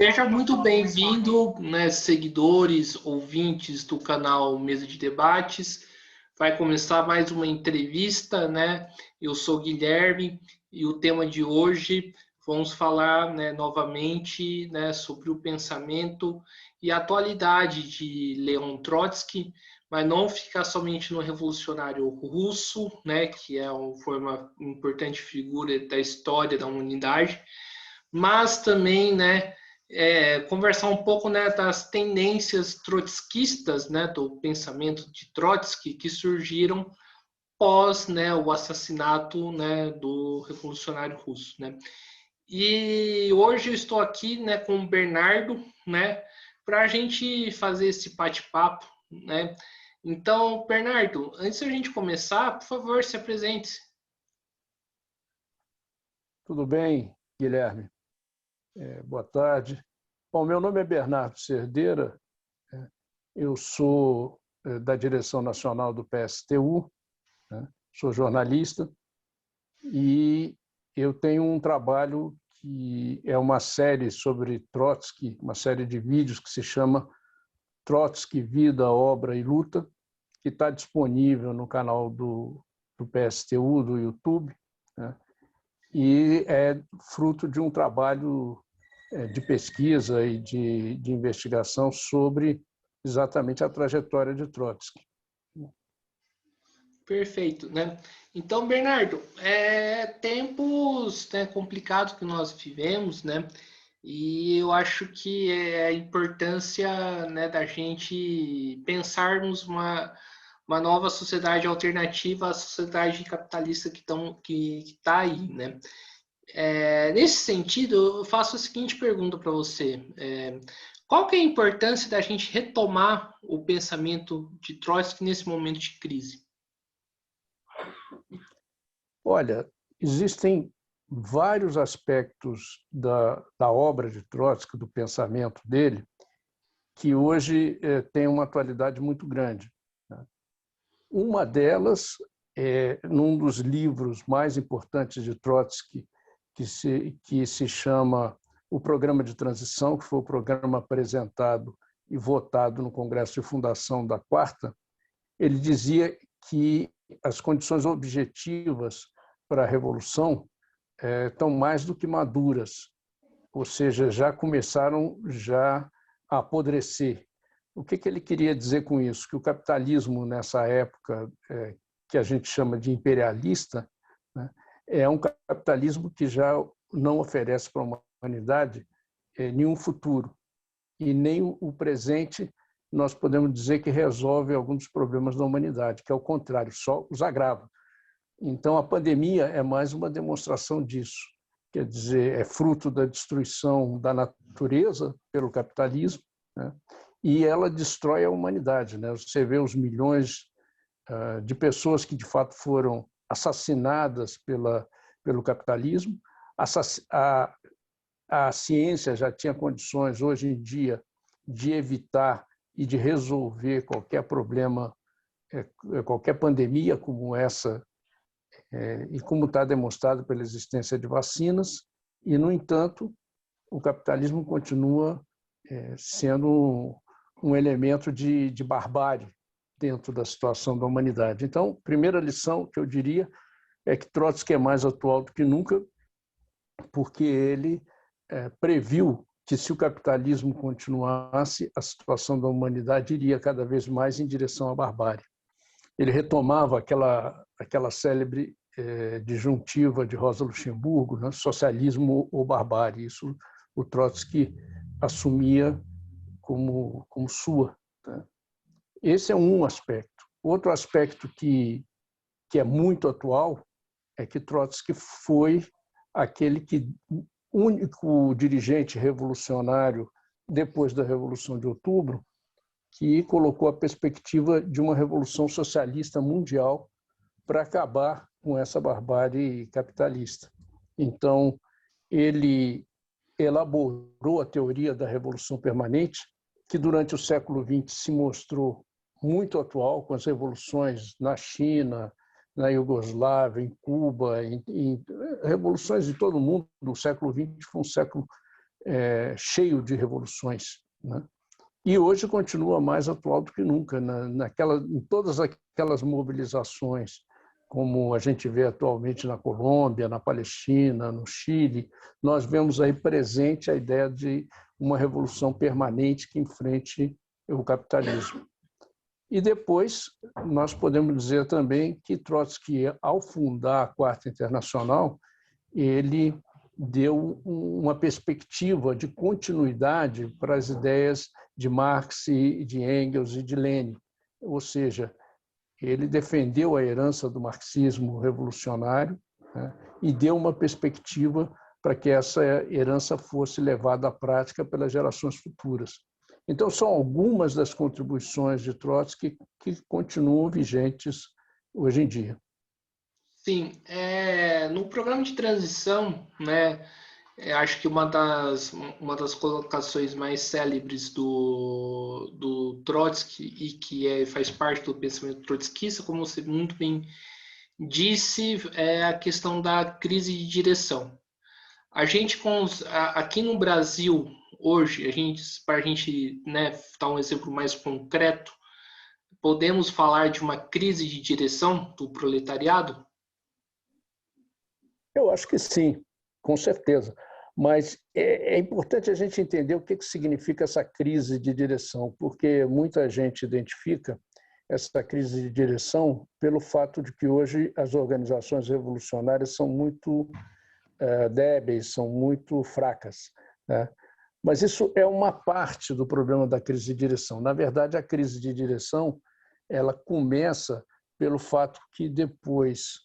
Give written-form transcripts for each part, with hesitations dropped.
Seja muito bem-vindo, né, seguidores, ouvintes do canal Mesa de Debates. Vai começar mais uma entrevista, né? Eu sou Guilherme e o tema de hoje vamos falar, né, novamente, né, sobre o pensamento e a atualidade de Leon Trotsky, mas não ficar somente no revolucionário russo, né, que foi uma importante figura da história da humanidade, mas também, né, conversar um pouco, né, das tendências trotskistas, né, do pensamento de Trotsky que surgiram pós, né, o assassinato, né, do revolucionário russo, né. E hoje eu estou aqui, né, com o Bernardo, né, para a gente fazer esse bate-papo, né. Então, Bernardo, antes da gente começar, por favor, se apresente. Tudo bem, Guilherme? Boa tarde. Bom, meu nome é Bernardo Cerdeira, eu sou da direção nacional do PSTU, sou jornalista e eu tenho um trabalho que é uma série sobre Trotsky, uma série de vídeos que se chama Trotsky, Vida, Obra e Luta, que está disponível no canal do PSTU, do YouTube, né? E é fruto de um trabalho de pesquisa e de investigação sobre exatamente a trajetória de Trotsky. Perfeito, né? Então, Bernardo, tempos, né, complicados que nós vivemos, né? E eu acho que é a importância, né, da gente pensarmos uma nova sociedade alternativa à sociedade capitalista que tá aí, né? Nesse sentido, eu faço a seguinte pergunta para você. Qual que é a importância da gente retomar o pensamento de Trotsky nesse momento de crise? Olha, existem vários aspectos da obra de Trotsky, do pensamento dele, que hoje tem uma atualidade muito grande. Uma delas é num dos livros mais importantes de Trotsky, que se chama O Programa de Transição, que foi o programa apresentado e votado no Congresso de Fundação da Quarta. Ele dizia que as condições objetivas para a revolução estão mais do que maduras, ou seja, já começaram a apodrecer. O que ele queria dizer com isso? Que o capitalismo, nessa época que a gente chama de imperialista, né, é um capitalismo que já não oferece para a humanidade nenhum futuro. E nem o presente nós podemos dizer que resolve alguns dos problemas da humanidade, que é o contrário, só os agrava. Então, a pandemia é mais uma demonstração disso. Quer dizer, é fruto da destruição da natureza pelo capitalismo, né? E ela destrói a humanidade, né? Você vê os milhões de pessoas que, de fato, foram assassinadas pelo capitalismo. A ciência já tinha condições, hoje em dia, de evitar e de resolver qualquer problema, qualquer pandemia como essa, e como está demonstrado pela existência de vacinas, e, no entanto, o capitalismo continua sendo um elemento de barbárie dentro da situação da humanidade. Então, primeira lição que eu diria é que Trotsky é mais atual do que nunca, porque ele previu que, se o capitalismo continuasse, a situação da humanidade iria cada vez mais em direção à barbárie. Ele retomava aquela célebre disjuntiva de Rosa Luxemburgo, né? Socialismo ou barbárie. Isso o Trotsky assumia como sua. Tá? Esse é um aspecto. Outro aspecto que é muito atual é que Trotsky foi aquele único dirigente revolucionário depois da Revolução de Outubro que colocou a perspectiva de uma revolução socialista mundial para acabar com essa barbárie capitalista. Então, ele elaborou a teoria da revolução permanente, que durante o século XX se mostrou muito atual, com as revoluções na China, na Iugoslávia, em Cuba, em revoluções de todo o mundo. O século XX foi um século cheio de revoluções, né? E hoje continua mais atual do que nunca, em todas aquelas mobilizações, como a gente vê atualmente na Colômbia, na Palestina, no Chile, nós vemos aí presente a ideia de uma revolução permanente que enfrente o capitalismo. E depois, nós podemos dizer também que Trotsky, ao fundar a Quarta Internacional, ele deu uma perspectiva de continuidade para as ideias de Marx e de Engels e de Lenin. Ou seja, ele defendeu a herança do marxismo revolucionário, né, e deu uma perspectiva para que essa herança fosse levada à prática pelas gerações futuras. Então, são algumas das contribuições de Trotsky que continuam vigentes hoje em dia. Sim, no programa de transição, né, acho que uma das colocações mais célebres do Trotsky e que faz parte do pensamento trotskista, como você muito bem disse, é a questão da crise de direção. A gente, aqui no Brasil, hoje, para a gente, né, dar um exemplo mais concreto, podemos falar de uma crise de direção do proletariado? Eu acho que sim, com certeza. Mas é importante a gente entender o que significa essa crise de direção, porque muita gente identifica essa crise de direção pelo fato de que hoje as organizações revolucionárias são muito débeis, são muito fracas, né? Mas isso é uma parte do problema da crise de direção. Na verdade, a crise de direção ela começa pelo fato que depois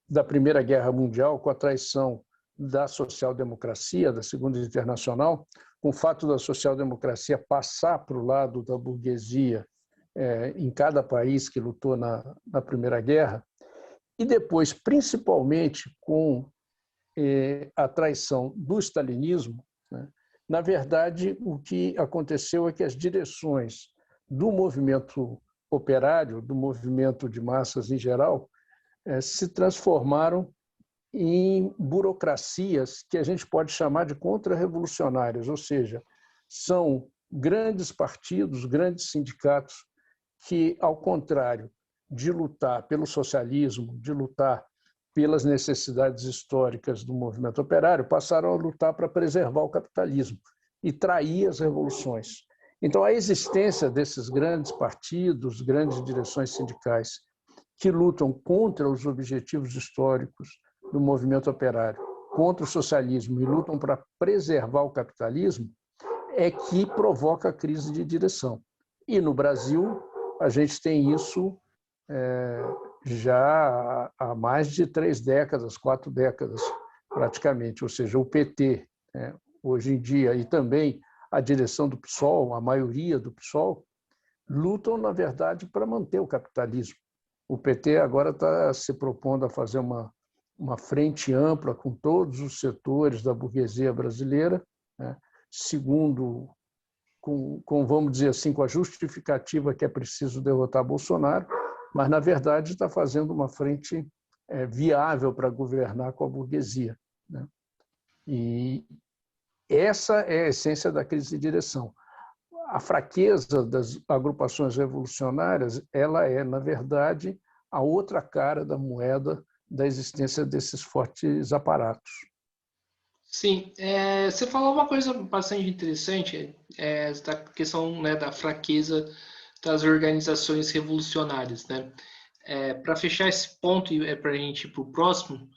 da Primeira Guerra Mundial, com a traição da social-democracia, da Segunda Internacional, com o fato da social-democracia passar para o lado da burguesia em cada país que lutou na Primeira Guerra, e depois, principalmente, com a traição do stalinismo, né? Na verdade, o que aconteceu é que as direções do movimento operário, do movimento de massas em geral, se transformaram em burocracias que a gente pode chamar de contra-revolucionárias, ou seja, são grandes partidos, grandes sindicatos que, ao contrário de lutar pelo socialismo, de lutar pelas necessidades históricas do movimento operário, passaram a lutar para preservar o capitalismo e trair as revoluções. Então, a existência desses grandes partidos, grandes direções sindicais, que lutam contra os objetivos históricos do movimento operário, contra o socialismo e lutam para preservar o capitalismo, é que provoca a crise de direção. E no Brasil, a gente tem isso já há mais de 3 décadas, 4 décadas, praticamente. Ou seja, o PT, hoje em dia, e também a direção do PSOL, a maioria do PSOL, lutam, na verdade, para manter o capitalismo. O PT agora está se propondo a fazer uma frente ampla com todos os setores da burguesia brasileira, né, segundo, vamos dizer assim, com a justificativa que é preciso derrotar Bolsonaro, mas, na verdade, está fazendo uma frente viável para governar com a burguesia, né? E essa é a essência da crise de direção. A fraqueza das agrupações revolucionárias, ela é, na verdade, a outra cara da moeda da existência desses fortes aparatos. Sim, você falou uma coisa bastante interessante, da questão, né, da fraqueza das organizações revolucionárias, né? Para fechar esse ponto e para a gente ir para o próximo,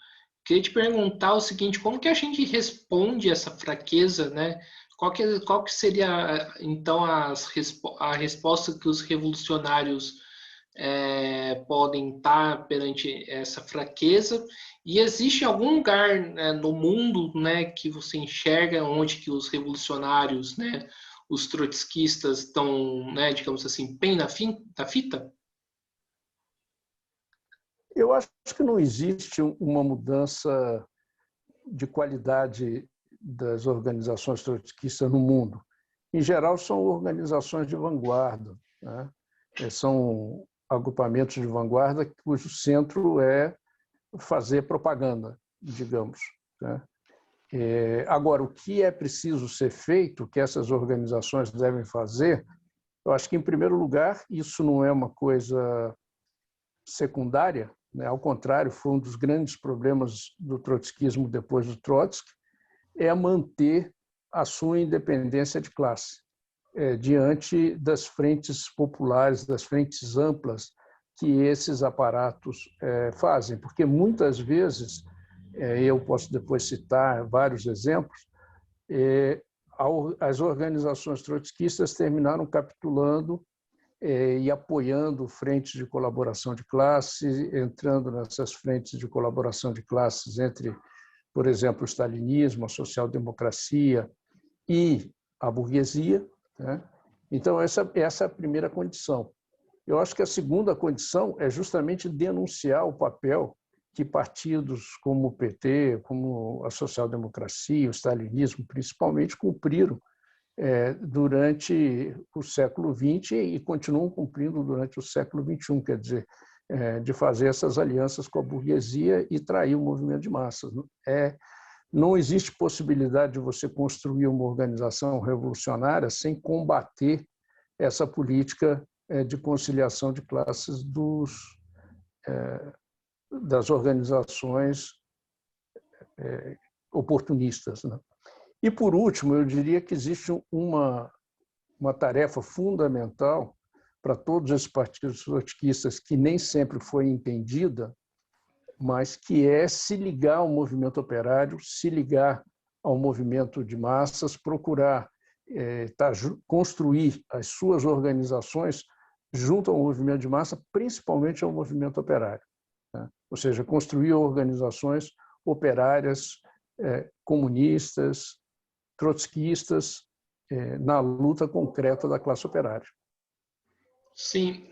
queria te perguntar o seguinte: como que a gente responde essa fraqueza, né? Qual que seria, então, a resposta que os revolucionários podem estar perante essa fraqueza? E existe algum lugar, né, no mundo, né, que você enxerga onde que os revolucionários, né, os trotskistas estão, né, digamos assim, bem na fita? Eu acho que não existe uma mudança de qualidade das organizações trotskistas no mundo. Em geral, são organizações de vanguarda, né? São agrupamentos de vanguarda cujo centro é fazer propaganda, digamos, né? Agora, o que é preciso ser feito, o que essas organizações devem fazer, eu acho que, em primeiro lugar, isso não é uma coisa secundária, né? Ao contrário, foi um dos grandes problemas do trotskismo depois do Trotsky, é manter a sua independência de classe diante das frentes populares, das frentes amplas que esses aparatos fazem, porque muitas vezes, eu posso depois citar vários exemplos, as organizações trotskistas terminaram capitulando e apoiando frentes de colaboração de classe, entrando nessas frentes de colaboração de classes entre, por exemplo, o stalinismo, a social-democracia e a burguesia, né? Então, essa é a primeira condição. Eu acho que a segunda condição é justamente denunciar o papel que partidos como o PT, como a social-democracia, o stalinismo, principalmente, cumpriram durante o século XX e continuam cumprindo durante o século XXI, quer dizer, de fazer essas alianças com a burguesia e trair o movimento de massas. Não existe possibilidade de você construir uma organização revolucionária sem combater essa política de conciliação de classes das organizações oportunistas, né? E, por último, eu diria que existe uma tarefa fundamental para todos esses partidos trotskistas que nem sempre foi entendida, mas que é se ligar ao movimento operário, se ligar ao movimento de massas, procurar construir as suas organizações junto ao movimento de massa, principalmente ao movimento operário, né? Ou seja, construir organizações operárias, comunistas, trotskistas, na luta concreta da classe operária. Sim.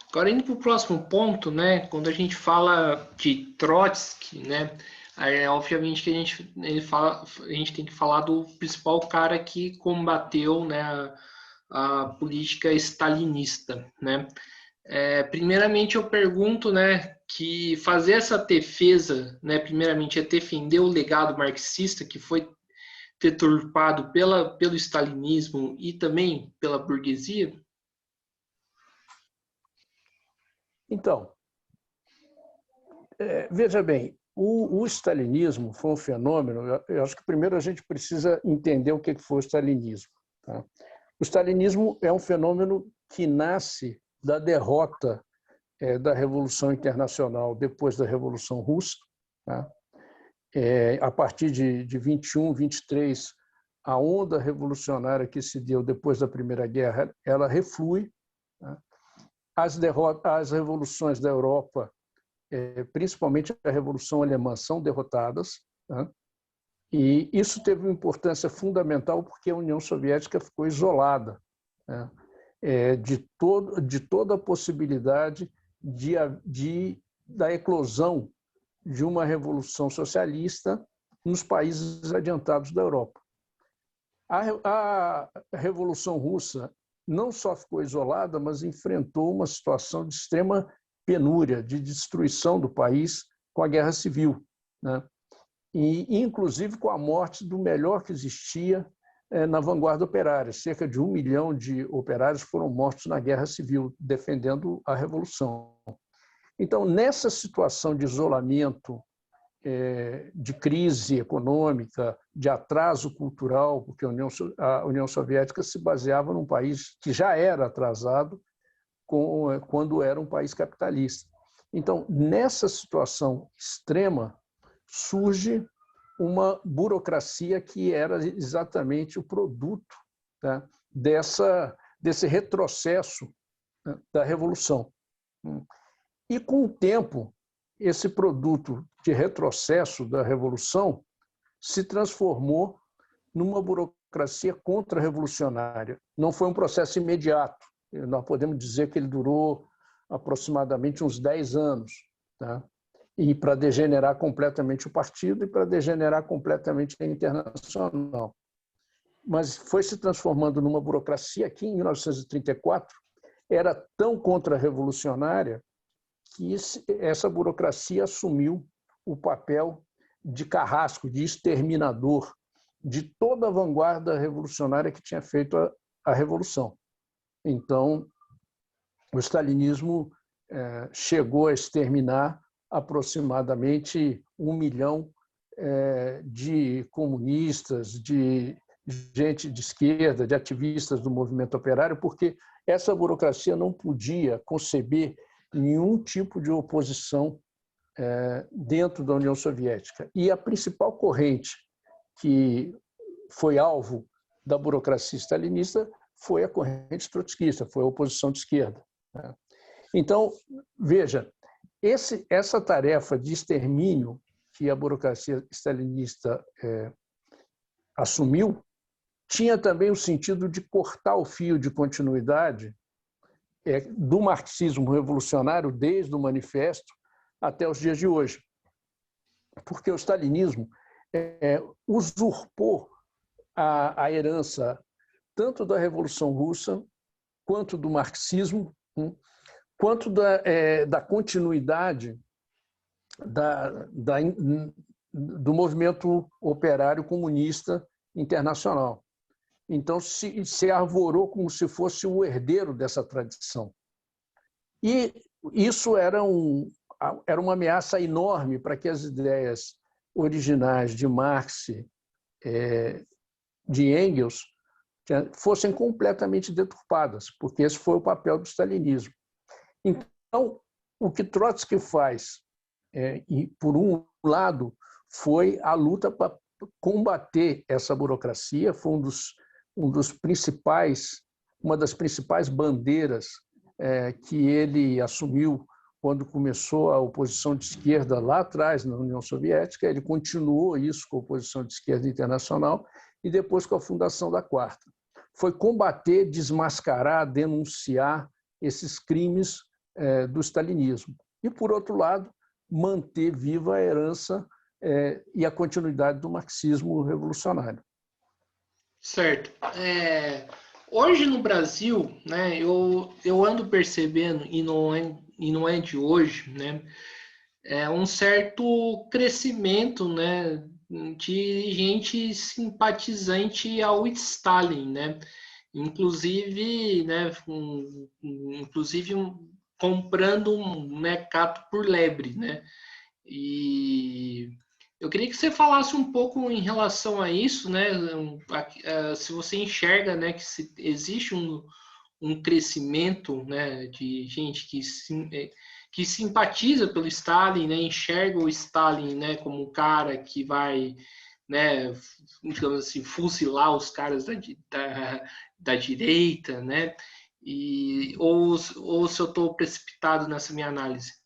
Agora, indo para o próximo ponto, né, quando a gente fala de Trotsky, né, obviamente que a gente tem que falar do principal cara que combateu, né, a política stalinista, né. Primeiramente, eu pergunto, né, que fazer essa defesa, né, primeiramente, é defender o legado marxista que foi deturpado pelo stalinismo e também pela burguesia? Então, veja bem, o stalinismo foi um fenômeno. Eu acho que primeiro a gente precisa entender o que foi o stalinismo, tá? O stalinismo é um fenômeno que nasce da derrota da Revolução Internacional depois da Revolução Russa, tá? A partir de 21, 23, a onda revolucionária que se deu depois da Primeira Guerra, ela reflui, tá? As revoluções da Europa, principalmente a Revolução Alemã, são derrotadas, tá? E isso teve uma importância fundamental porque a União Soviética ficou isolada, né, de toda a possibilidade da eclosão de uma revolução socialista nos países adiantados da Europa. A Revolução Russa não só ficou isolada, mas enfrentou uma situação de extrema penúria, de destruição do país com a Guerra Civil, né? E, inclusive, com a morte do melhor que existia na vanguarda operária. Cerca de 1 milhão de operários foram mortos na Guerra Civil, defendendo a Revolução. Então, nessa situação de isolamento, de crise econômica, de atraso cultural, porque a União Soviética se baseava num país que já era atrasado quando era um país capitalista. Então, nessa situação extrema, surge uma burocracia que era exatamente o produto, tá, desse retrocesso, né, da Revolução. E, com o tempo, esse produto de retrocesso da Revolução se transformou numa burocracia contra-revolucionária. Não foi um processo imediato. Nós podemos dizer que ele durou aproximadamente uns 10 anos, tá? E para degenerar completamente o partido e para degenerar completamente a Internacional. Mas foi se transformando numa burocracia que, em 1934, era tão contra-revolucionária que essa burocracia assumiu o papel de carrasco, de exterminador de toda a vanguarda revolucionária que tinha feito a Revolução. Então, o stalinismo chegou a exterminar aproximadamente 1 milhão de comunistas, de gente de esquerda, de ativistas do movimento operário, porque essa burocracia não podia conceber nenhum tipo de oposição dentro da União Soviética. E a principal corrente que foi alvo da burocracia stalinista foi a corrente trotskista, foi a oposição de esquerda. Então, veja, essa tarefa de extermínio que a burocracia stalinista assumiu tinha também o sentido de cortar o fio de continuidade do marxismo revolucionário desde o manifesto até os dias de hoje. Porque o stalinismo usurpou a herança tanto da Revolução Russa, quanto do marxismo, quanto da continuidade do movimento operário comunista internacional. Então, se arvorou como se fosse o herdeiro dessa tradição. E isso era uma ameaça enorme para que as ideias originais de Marx, de Engels, fossem completamente deturpadas, porque esse foi o papel do stalinismo. Então, o que Trotsky faz, e por um lado, foi a luta para combater essa burocracia, foi uma das principais bandeiras que ele assumiu quando começou a oposição de esquerda lá atrás na União Soviética. Ele continuou isso com a oposição de esquerda internacional e depois com a fundação da Quarta. Foi combater, desmascarar, denunciar esses crimes do stalinismo. E, por outro lado, manter viva a herança e a continuidade do marxismo revolucionário. Certo. Hoje no Brasil, né, eu ando percebendo, e não é de hoje, né, um certo crescimento, né, de gente simpatizante ao Stalin, né, inclusive comprando um mercado por lebre, né, e eu queria que você falasse um pouco em relação a isso, né? Se você enxerga, né, que existe um crescimento, né, de gente que simpatiza pelo Stalin, né, enxerga o Stalin, né, como um cara que vai, né, digamos assim, fuzilar os caras da direita, né? Ou se eu estou precipitado nessa minha análise?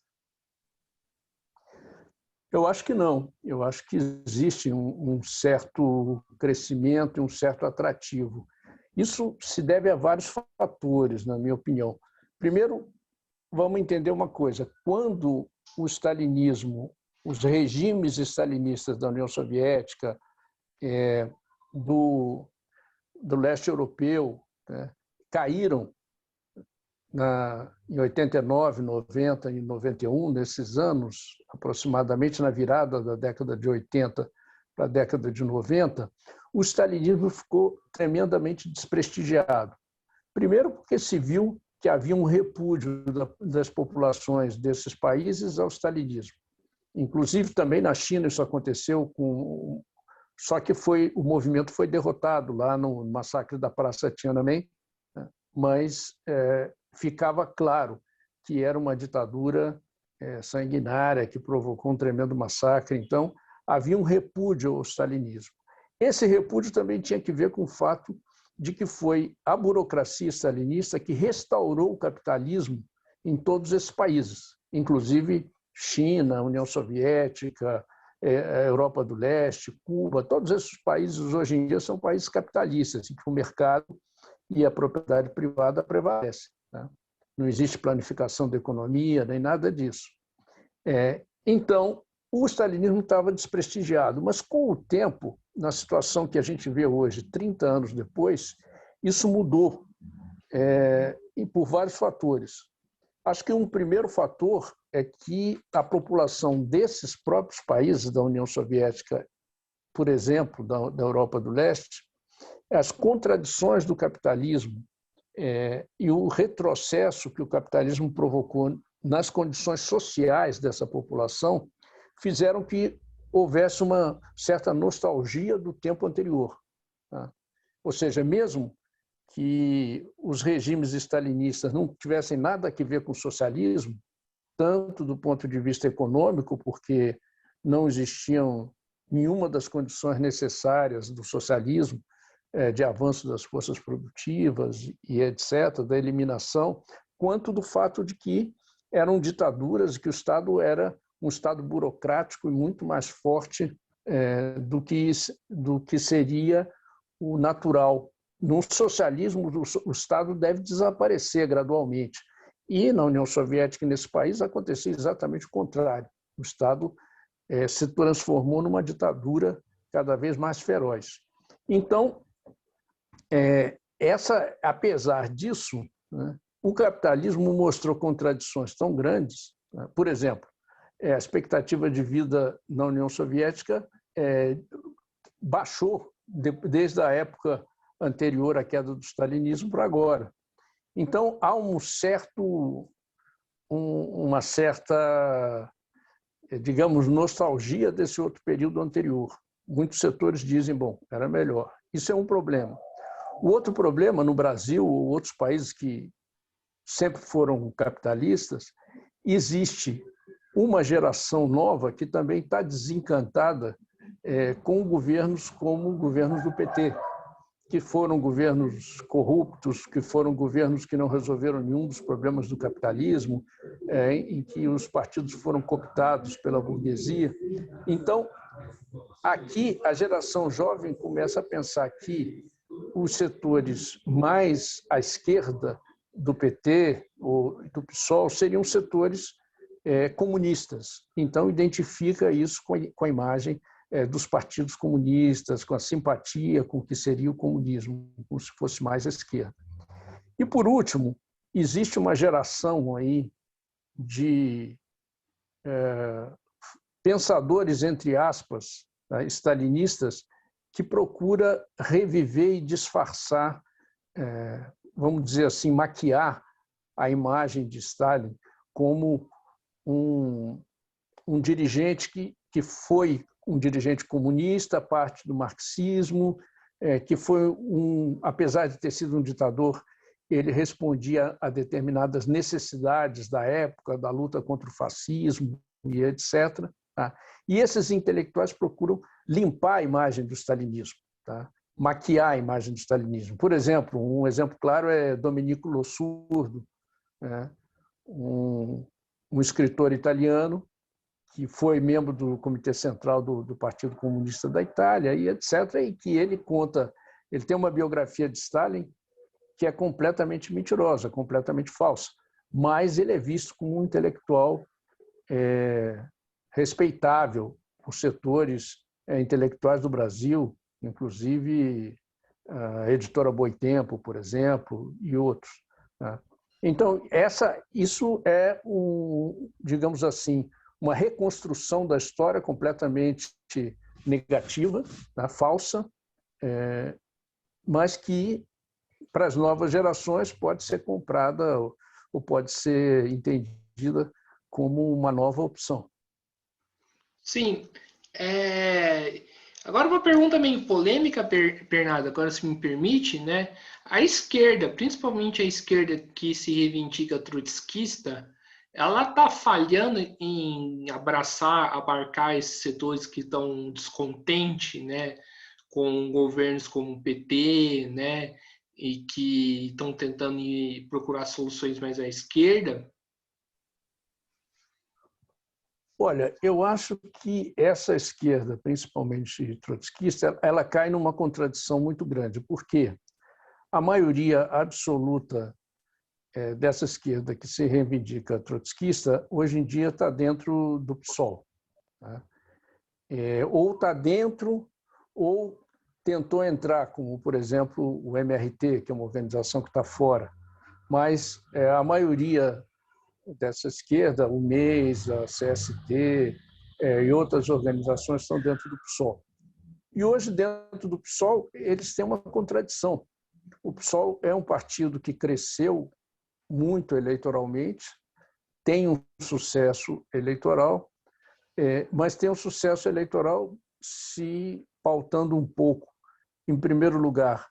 Eu acho que não. Eu acho que existe um certo crescimento e um certo atrativo. Isso se deve a vários fatores, na minha opinião. Primeiro, vamos entender uma coisa. Quando o stalinismo, os regimes stalinistas da União Soviética, do leste europeu, né, caíram em 89, 90 e 91, nesses anos, aproximadamente na virada da década de 80 para a década de 90, o stalinismo ficou tremendamente desprestigiado. Primeiro porque se viu que havia um repúdio das populações desses países ao stalinismo. Inclusive, também na China isso aconteceu, só que o movimento foi derrotado lá no massacre da Praça Tiananmen, mas ficava claro que era uma ditadura sanguinária que provocou um tremendo massacre. Então, havia um repúdio ao stalinismo. Esse repúdio também tinha que ver com o fato de que foi a burocracia stalinista que restaurou o capitalismo em todos esses países, inclusive China, União Soviética, a Europa do Leste, Cuba. Todos esses países hoje em dia são países capitalistas, em que o mercado e a propriedade privada prevalecem. Não existe planificação da economia, nem nada disso. Então, o stalinismo estava desprestigiado, mas com o tempo, na situação que a gente vê hoje, 30 anos depois, isso mudou, e por vários fatores. Acho que um primeiro fator é que a população desses próprios países da União Soviética, por exemplo, da Europa do Leste, as contradições do capitalismo e o retrocesso que o capitalismo provocou nas condições sociais dessa população fizeram que houvesse uma certa nostalgia do tempo anterior. Tá? Ou seja, mesmo que os regimes stalinistas não tivessem nada a ver com o socialismo, tanto do ponto de vista econômico, porque não existiam nenhuma das condições necessárias do socialismo, de avanço das forças produtivas e etc., da eliminação, quanto do fato de que eram ditaduras e que o Estado era um Estado burocrático e muito mais forte do que seria o natural. No socialismo, o Estado deve desaparecer gradualmente. E na União Soviética e nesse país acontecia exatamente o contrário. O Estado se transformou numa ditadura cada vez mais feroz. Então, apesar disso, né, o capitalismo mostrou contradições tão grandes. Né? Por exemplo, a expectativa de vida na União Soviética baixou desde a época anterior à queda do stalinismo para agora. Então, há uma certa, digamos, nostalgia desse outro período anterior. Muitos setores dizem, bom, era melhor. Isso é um problema. O outro problema, no Brasil ou outros países que sempre foram capitalistas, existe uma geração nova que também está desencantada com governos como governos do PT, que foram governos corruptos, que foram governos que não resolveram nenhum dos problemas do capitalismo, em que os partidos foram cooptados pela burguesia. Então, aqui a geração jovem começa a pensar que os setores mais à esquerda do PT ou do PSOL seriam setores comunistas. Então, identifica isso com a imagem dos partidos comunistas, com a simpatia com o que seria o comunismo, como se fosse mais à esquerda. E, por último, existe uma geração aí de pensadores, entre aspas, stalinistas, que procura reviver e disfarçar, vamos dizer assim, maquiar a imagem de Stalin como um dirigente que foi um dirigente comunista, parte do marxismo, que foi apesar de ter sido um ditador, ele respondia a determinadas necessidades da época, da luta contra o fascismo e etc. Tá? E esses intelectuais procuram limpar a imagem do stalinismo, tá? Maquiar a imagem do stalinismo. Por exemplo, um exemplo claro é Domenico Losurdo, né? um escritor italiano que foi membro do Comitê Central do Partido Comunista da Itália, e etc., e que ele tem uma biografia de Stalin que é completamente mentirosa, completamente falsa, mas ele é visto como um intelectual respeitável por setores intelectuais do Brasil, inclusive a editora Boitempo, por exemplo, e outros. Tá? Então, isso é, digamos assim, uma reconstrução da história completamente negativa, tá? Falsa, mas que, para as novas gerações, pode ser comprada ou pode ser entendida como uma nova opção. Sim. Agora uma pergunta meio polêmica, Bernardo, agora se me permite, né? A esquerda, principalmente a esquerda que se reivindica trotskista, ela está falhando em abarcar esses setores que estão descontentes, né, com governos como o PT, né, e que estão tentando procurar soluções mais à esquerda? Olha, eu acho que essa esquerda, principalmente trotskista, ela cai numa contradição muito grande, porque a maioria absoluta dessa esquerda que se reivindica trotskista, hoje em dia está dentro do PSOL. Tá? Ou está dentro, ou tentou entrar, como, por exemplo, o MRT, que é uma organização que está fora. Mas a maioria dessa esquerda, o MES, a CST e outras organizações estão dentro do PSOL. E hoje, dentro do PSOL, eles têm uma contradição. O PSOL é um partido que cresceu muito eleitoralmente, tem um sucesso eleitoral, mas tem um sucesso eleitoral se pautando um pouco, em primeiro lugar,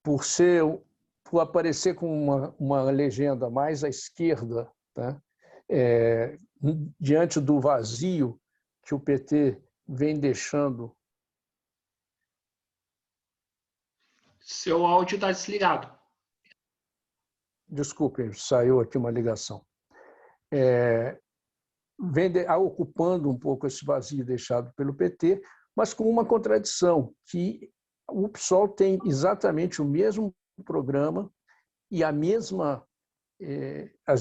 por aparecer com uma legenda mais à esquerda, tá? Diante do vazio que o PT vem deixando. Seu áudio está desligado. Desculpem, saiu aqui uma ligação. Vem ocupando um pouco esse vazio deixado pelo PT, mas com uma contradição, que o PSOL tem exatamente o mesmo programa e as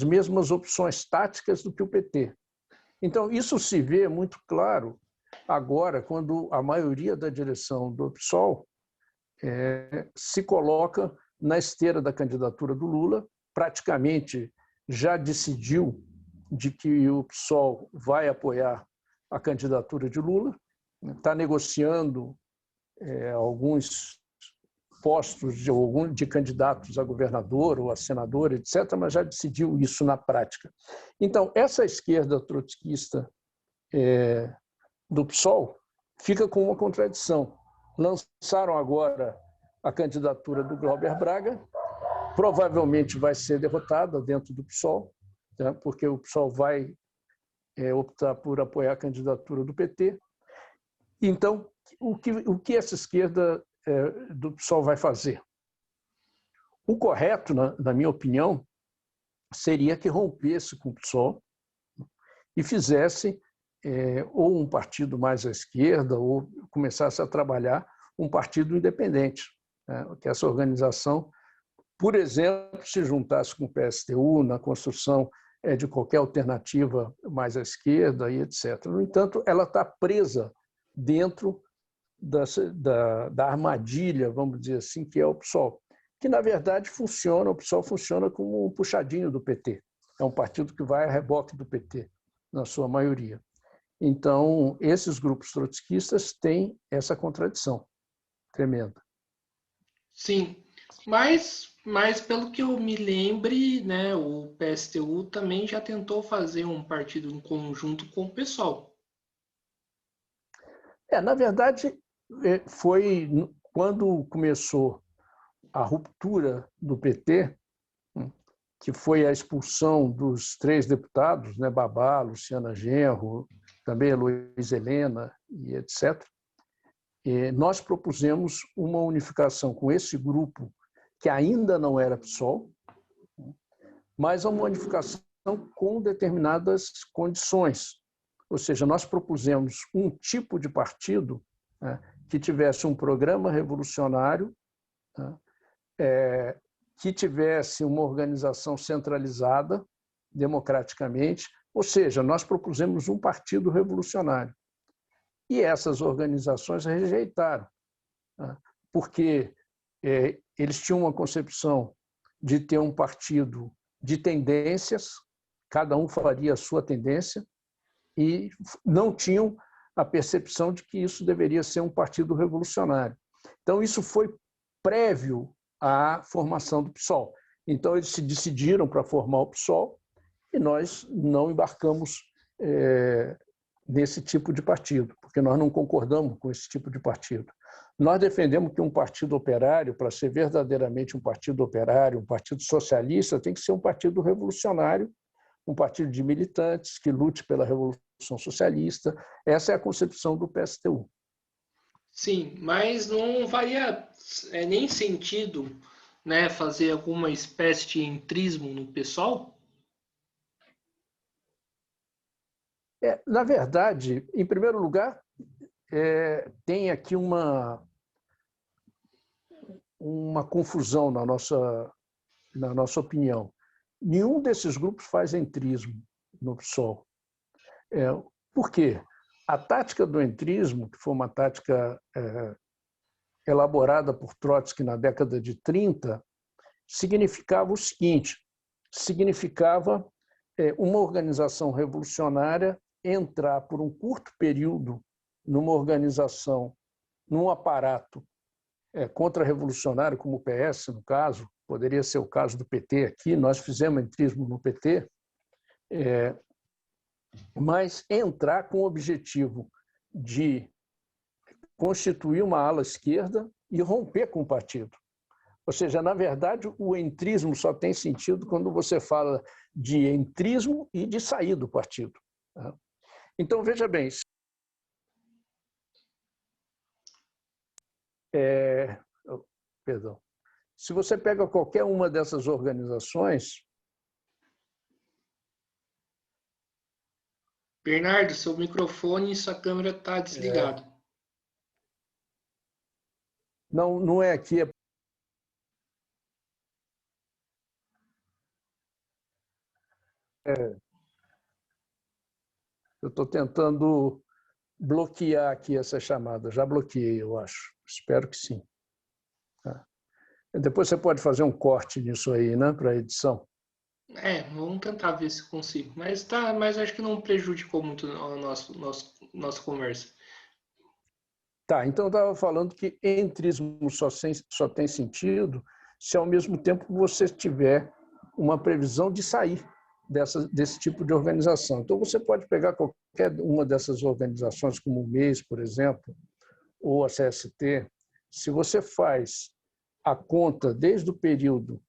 mesmas opções táticas do que o PT. Então, isso se vê muito claro agora, quando a maioria da direção do PSOL se coloca na esteira da candidatura do Lula, praticamente já decidiu de que o PSOL vai apoiar a candidatura de Lula, está negociando alguns postos de candidatos a governador ou a senador, etc., mas já decidiu isso na prática. Então, essa esquerda trotskista do PSOL fica com uma contradição. Lançaram agora a candidatura do Glauber Braga, provavelmente vai ser derrotada dentro do PSOL, né, porque o PSOL vai optar por apoiar a candidatura do PT. Então, o que essa esquerda do PSOL vai fazer? O correto, na minha opinião, seria que rompesse com o PSOL e fizesse ou um partido mais à esquerda ou começasse a trabalhar um partido independente, né? Que essa organização, por exemplo, se juntasse com o PSTU na construção de qualquer alternativa mais à esquerda e etc. No entanto, ela está presa dentro da armadilha, vamos dizer assim, que é o PSOL, que, na verdade, o PSOL funciona como um puxadinho do PT. É um partido que vai a reboque do PT, na sua maioria. Então, esses grupos trotskistas têm essa contradição tremenda. Sim, mas pelo que eu me lembre, né, o PSTU também já tentou fazer um partido em conjunto com o PSOL. Na verdade, foi quando começou a ruptura do PT, que foi a expulsão dos 3 deputados, né, Babá, Luciana Genro, também a Luiz Helena e etc., nós propusemos uma unificação com esse grupo, que ainda não era PSOL, mas uma unificação com determinadas condições. Ou seja, nós propusemos um tipo de partido, né, que tivesse um programa revolucionário, né, que tivesse uma organização centralizada democraticamente, ou seja, nós propusemos um partido revolucionário. E essas organizações rejeitaram, né, porque eles tinham uma concepção de ter um partido de tendências, cada um faria a sua tendência, e não tinham a percepção de que isso deveria ser um partido revolucionário. Então, isso foi prévio à formação do PSOL. Então, eles se decidiram para formar o PSOL e nós não embarcamos nesse tipo de partido, porque nós não concordamos com esse tipo de partido. Nós defendemos que um partido operário, para ser verdadeiramente um partido operário, um partido socialista, tem que ser um partido revolucionário, um partido de militantes que lute pela Revolução Socialista. Essa é a concepção do PSTU. Sim, mas não faria nem sentido, né, fazer alguma espécie de entrismo no PSOL? Na verdade, em primeiro lugar, tem aqui uma confusão na nossa opinião. Nenhum desses grupos faz entrismo no PSOL. Por quê? A tática do entrismo, que foi uma tática elaborada por Trotsky na década de 30, significava o seguinte: significava uma organização revolucionária entrar por um curto período numa organização, num aparato contra-revolucionário, como o PS, no caso, poderia ser o caso do PT aqui, nós fizemos entrismo no PT, mas entrar com o objetivo de constituir uma ala esquerda e romper com o partido. Ou seja, na verdade, o entrismo só tem sentido quando você fala de entrismo e de sair do partido. Então, veja bem, perdão. Se você pega qualquer uma dessas organizações... Bernardo, seu microfone e sua câmera está desligado. Não, não é aqui. Eu estou tentando bloquear aqui essa chamada. Já bloqueei, eu acho. Espero que sim. Depois você pode fazer um corte nisso aí, né, para a edição. Vamos tentar ver se consigo. Mas acho que não prejudicou muito a nossa conversa. Tá, então eu estava falando que entrismo só tem sentido se ao mesmo tempo você tiver uma previsão de sair desse tipo de organização. Então você pode pegar qualquer uma dessas organizações, como o MES, por exemplo, ou a CST, se você faz a conta desde o período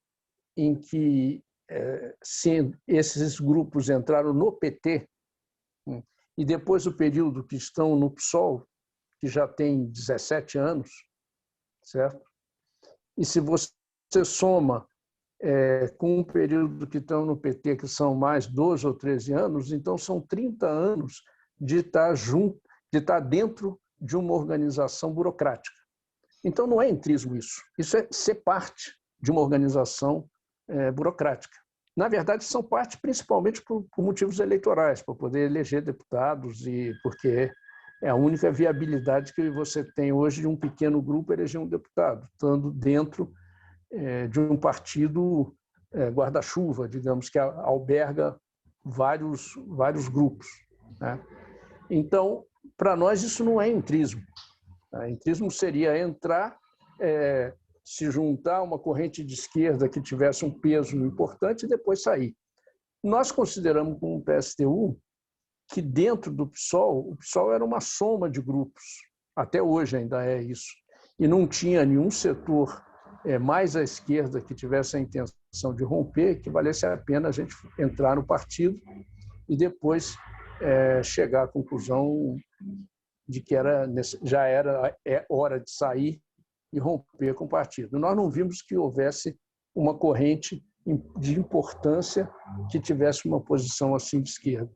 em que esses grupos entraram no PT, e depois o período que estão no PSOL, que já tem 17 anos, certo? E se você soma com um período que estão no PT, que são mais 12 ou 13 anos, então são 30 anos de estar junto, de estar dentro de uma organização burocrática. Então não é entrismo isso. Isso é ser parte de uma organização burocrática. Na verdade, são parte principalmente por motivos eleitorais, para poder eleger deputados e porque é a única viabilidade que você tem hoje de um pequeno grupo eleger um deputado, estando dentro de um partido guarda-chuva, digamos, que alberga vários grupos, né? Então, para nós, isso não é entrismo. Entrismo seria entrar, se juntar a uma corrente de esquerda que tivesse um peso importante e depois sair. Nós consideramos como PSTU que dentro do PSOL, o PSOL era uma soma de grupos, até hoje ainda é isso, e não tinha nenhum setor mais à esquerda que tivesse a intenção de romper, que valesse a pena a gente entrar no partido e depois chegar à conclusão de que já era hora de sair e romper com o partido. Nós não vimos que houvesse uma corrente de importância que tivesse uma posição assim de esquerda.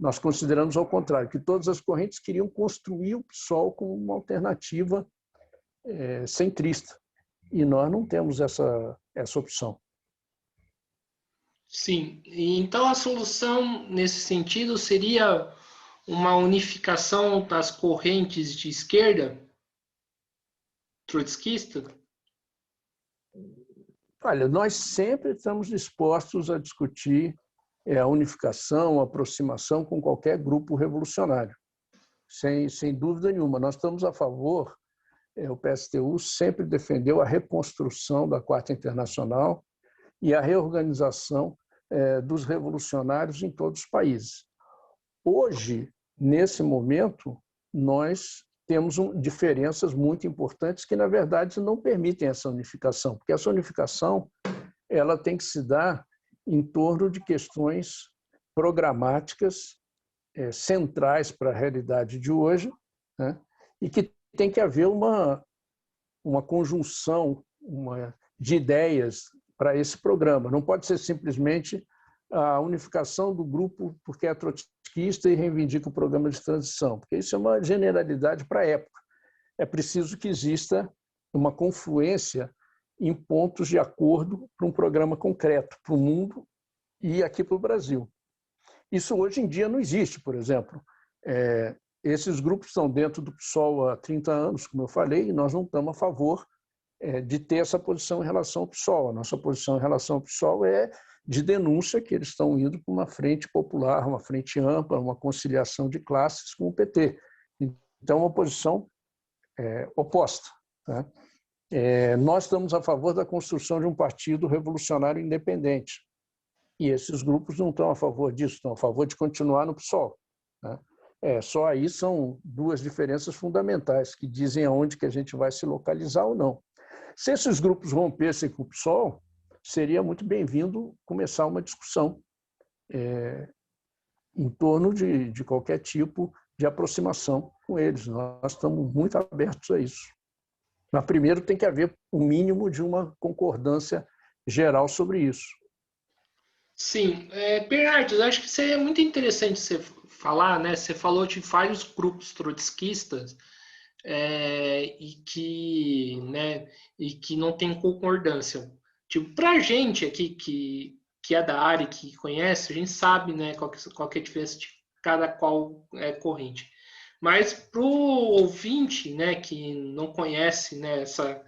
Nós consideramos, ao contrário, que todas as correntes queriam construir o PSOL como uma alternativa centrista. E nós não temos essa opção. Sim. Então, a solução, nesse sentido, seria uma unificação das correntes de esquerda trotskista? Olha, nós sempre estamos dispostos a discutir a unificação, a aproximação com qualquer grupo revolucionário, sem dúvida nenhuma. Nós estamos a favor, o PSTU sempre defendeu a reconstrução da Quarta Internacional e a reorganização dos revolucionários em todos os países. Hoje, nesse momento, nós temos diferenças muito importantes que, na verdade, não permitem essa unificação, porque essa unificação ela tem que se dar em torno de questões programáticas centrais para a realidade de hoje, né? E que tem que haver uma conjunção de ideias para esse programa. Não pode ser simplesmente a unificação do grupo porque é trotskista e reivindica o programa de transição, porque isso é uma generalidade para a época. É preciso que exista uma confluência em pontos de acordo para um programa concreto para o mundo e aqui para o Brasil. Isso hoje em dia não existe, por exemplo. Esses grupos estão dentro do PSOL há 30 anos, como eu falei, e nós não estamos a favor de ter essa posição em relação ao PSOL. A nossa posição em relação ao PSOL é de denúncia que eles estão indo para uma frente popular, uma frente ampla, uma conciliação de classes com o PT. Então, uma posição oposta. Né? Nós estamos a favor da construção de um partido revolucionário independente. E esses grupos não estão a favor disso, estão a favor de continuar no PSOL. Né? Só aí são duas diferenças fundamentais que dizem aonde que a gente vai se localizar ou não. Se esses grupos rompessem com o PSOL, seria muito bem-vindo começar uma discussão em torno de qualquer tipo de aproximação com eles. Nós estamos muito abertos a isso. Mas primeiro tem que haver o mínimo de uma concordância geral sobre isso. Sim, Bernardo, acho que seria muito interessante você falar, né? Você falou de vários grupos trotskistas e que não tem concordância. Tipo, para a gente aqui que é da área, que conhece, a gente sabe, né, qual que é a diferença de cada qual corrente. Mas para o ouvinte, né, que não conhece, né, essa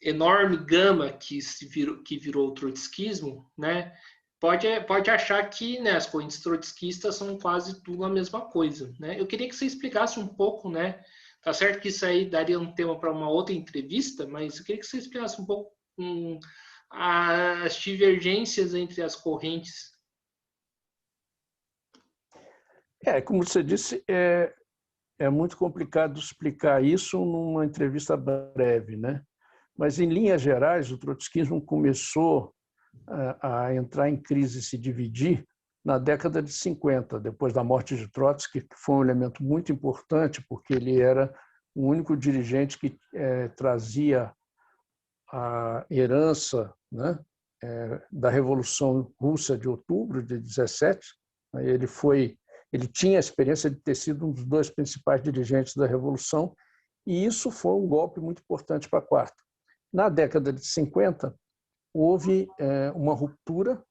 enorme gama que virou o trotskismo, né, pode achar que, né, as correntes trotskistas são quase tudo a mesma coisa, né? Eu queria que você explicasse um pouco, né? Tá certo que isso aí daria um tema para uma outra entrevista, mas eu queria que você explicasse um pouco as divergências entre as correntes. Como você disse, é muito complicado explicar isso numa entrevista breve, né? Mas, em linhas gerais, o trotskismo começou a entrar em crise e se dividir na década de 50, depois da morte de Trotsky, que foi um elemento muito importante, porque ele era o único dirigente que trazia a herança, né, da Revolução Russa de outubro de 17. Ele tinha a experiência de ter sido um dos dois principais dirigentes da Revolução, e isso foi um golpe muito importante para a Quarta. Na década de 50, houve uma ruptura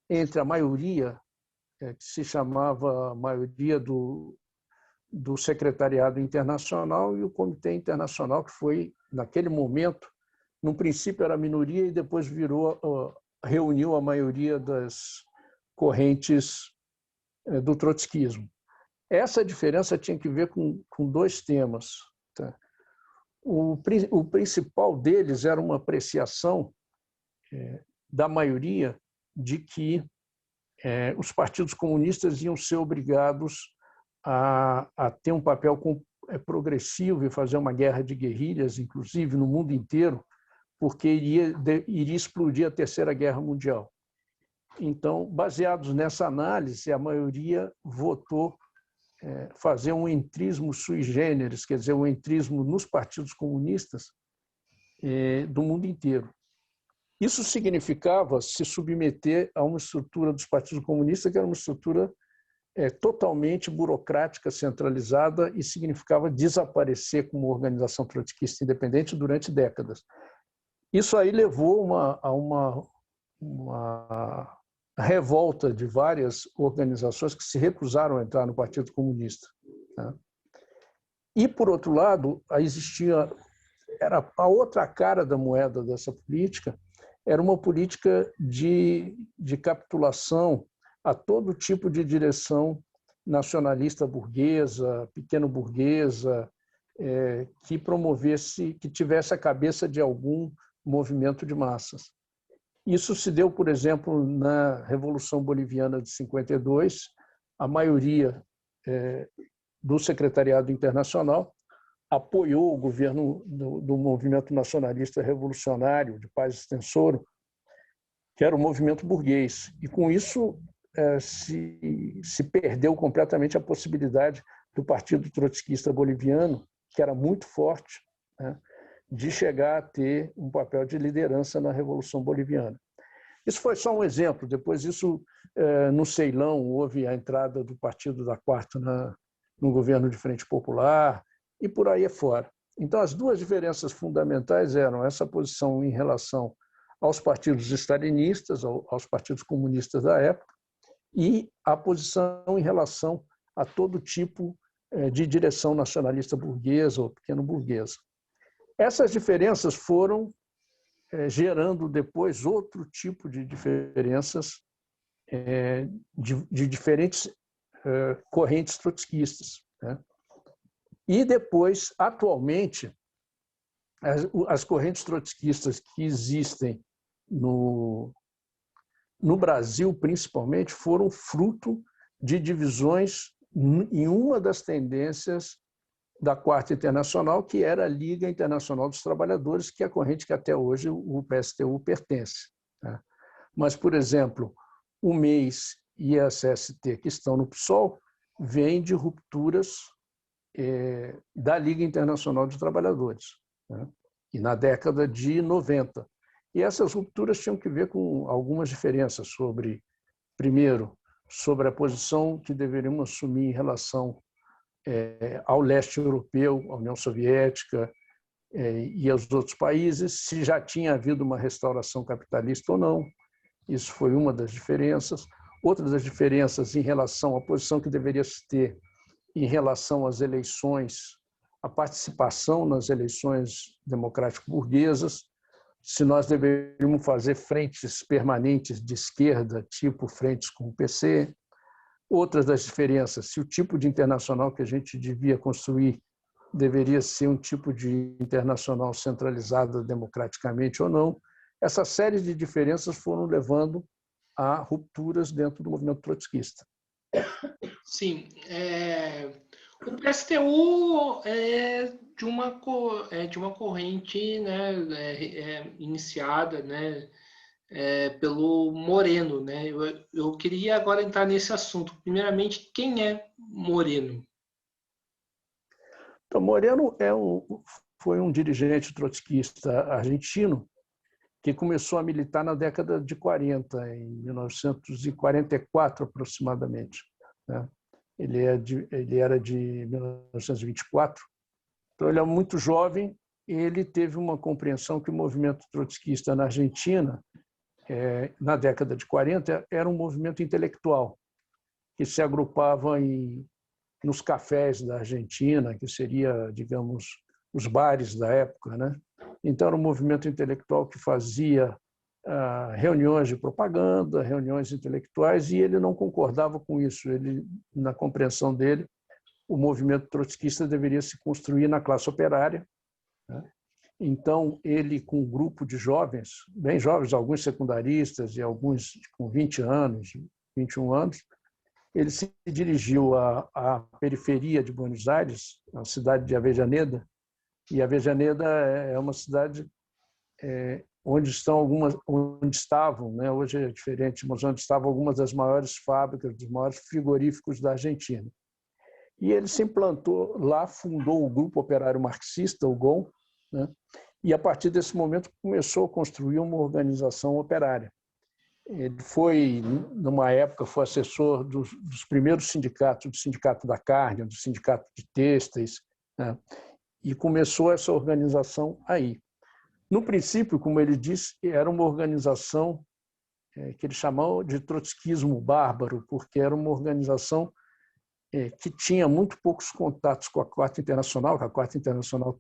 entre a maioria, que se chamava maioria do Secretariado Internacional, e o Comitê Internacional, que foi, naquele momento, no princípio era a minoria e depois reuniu a maioria das correntes do trotskismo. Essa diferença tinha que ver com dois temas. Tá? O principal deles era uma apreciação da maioria de que os partidos comunistas iam ser obrigados a ter um papel progressivo e fazer uma guerra de guerrilhas, inclusive no mundo inteiro, porque iria explodir a Terceira Guerra Mundial. Então, baseados nessa análise, a maioria votou fazer um entrismo sui generis, quer dizer, um entrismo nos partidos comunistas do mundo inteiro. Isso significava se submeter a uma estrutura dos partidos comunistas que era uma estrutura totalmente burocrática, centralizada, e significava desaparecer como organização trotskista independente durante décadas. Isso aí levou a uma revolta de várias organizações que se recusaram a entrar no Partido Comunista. Né? E, por outro lado, era a outra cara da moeda dessa política, era uma política de capitulação a todo tipo de direção nacionalista burguesa, pequeno-burguesa, que promovesse, que tivesse a cabeça de algum movimento de massas. Isso se deu, por exemplo, na Revolução Boliviana de 52, a maioria do Secretariado Internacional apoiou o governo do movimento nacionalista revolucionário de Paz Extensoro, que era o movimento burguês. E, com isso, se perdeu completamente a possibilidade do Partido Trotskista Boliviano, que era muito forte, né, de chegar a ter um papel de liderança na Revolução Boliviana. Isso foi só um exemplo. Depois disso, no Ceilão, houve a entrada do Partido da Quarta no governo de Frente Popular e por aí afora. Então, as duas diferenças fundamentais eram essa posição em relação aos partidos stalinistas, aos partidos comunistas da época, e a posição em relação a todo tipo de direção nacionalista burguesa ou pequeno-burguesa. Essas diferenças foram gerando depois outro tipo de diferenças de diferentes correntes trotskistas, né? E depois, atualmente, as correntes trotskistas que existem no Brasil, principalmente, foram fruto de divisões em uma das tendências da Quarta Internacional, que era a Liga Internacional dos Trabalhadores, que é a corrente que até hoje o PSTU pertence, né? Mas, por exemplo, o MEIS e a CST, que estão no PSOL, vêm de rupturas da Liga Internacional dos Trabalhadores, né? E na década de 90. E essas rupturas tinham que ver com algumas diferenças primeiro, sobre a posição que deveríamos assumir em relação ao leste europeu, à União Soviética e aos outros países, se já tinha havido uma restauração capitalista ou não. Isso foi uma das diferenças. Outra das diferenças em relação à posição que deveria se ter em relação às eleições, a participação nas eleições democrático-burguesas, se nós deveríamos fazer frentes permanentes de esquerda, tipo frentes com o PC. Outras das diferenças, se o tipo de internacional que a gente devia construir deveria ser um tipo de internacional centralizada democraticamente ou não. Essa série de diferenças foram levando a rupturas dentro do movimento trotskista. Sim, o PSTU é de uma corrente, né, iniciada, né, pelo Moreno, né? Eu queria agora entrar nesse assunto. Primeiramente, quem é Moreno? Então, Moreno foi um dirigente trotskista argentino que começou a militar na década de 40, em 1944 aproximadamente, né? Ele era de 1924, então ele é muito jovem. Ele teve uma compreensão que o movimento trotskista na Argentina, na década de 40, era um movimento intelectual que se agrupava nos cafés da Argentina, que seria, digamos, os bares da época, né? Então, era um movimento intelectual que fazia reuniões de propaganda, reuniões intelectuais, e ele não concordava com isso. Ele, na compreensão dele, o movimento trotskista deveria se construir na classe operária, né? Então, ele, com um grupo de jovens, bem jovens, alguns secundaristas e alguns com 20 anos, 21 anos, ele se dirigiu à periferia de Buenos Aires, na cidade de Avellaneda, e Avellaneda é uma cidade onde estavam, né, hoje é diferente, mas onde estavam algumas das maiores fábricas, dos maiores frigoríficos da Argentina. E ele se implantou lá, fundou o Grupo Operário Marxista, o GOM, né, e a partir desse momento começou a construir uma organização operária. Ele foi, numa época, foi assessor dos primeiros sindicatos, do Sindicato da Carne, do Sindicato de Têxteis, né, e começou essa organização aí. No princípio, como ele disse, era uma organização que ele chamou de trotskismo bárbaro, porque era uma organização que tinha muito poucos contatos com a Quarta Internacional, que a Quarta Internacional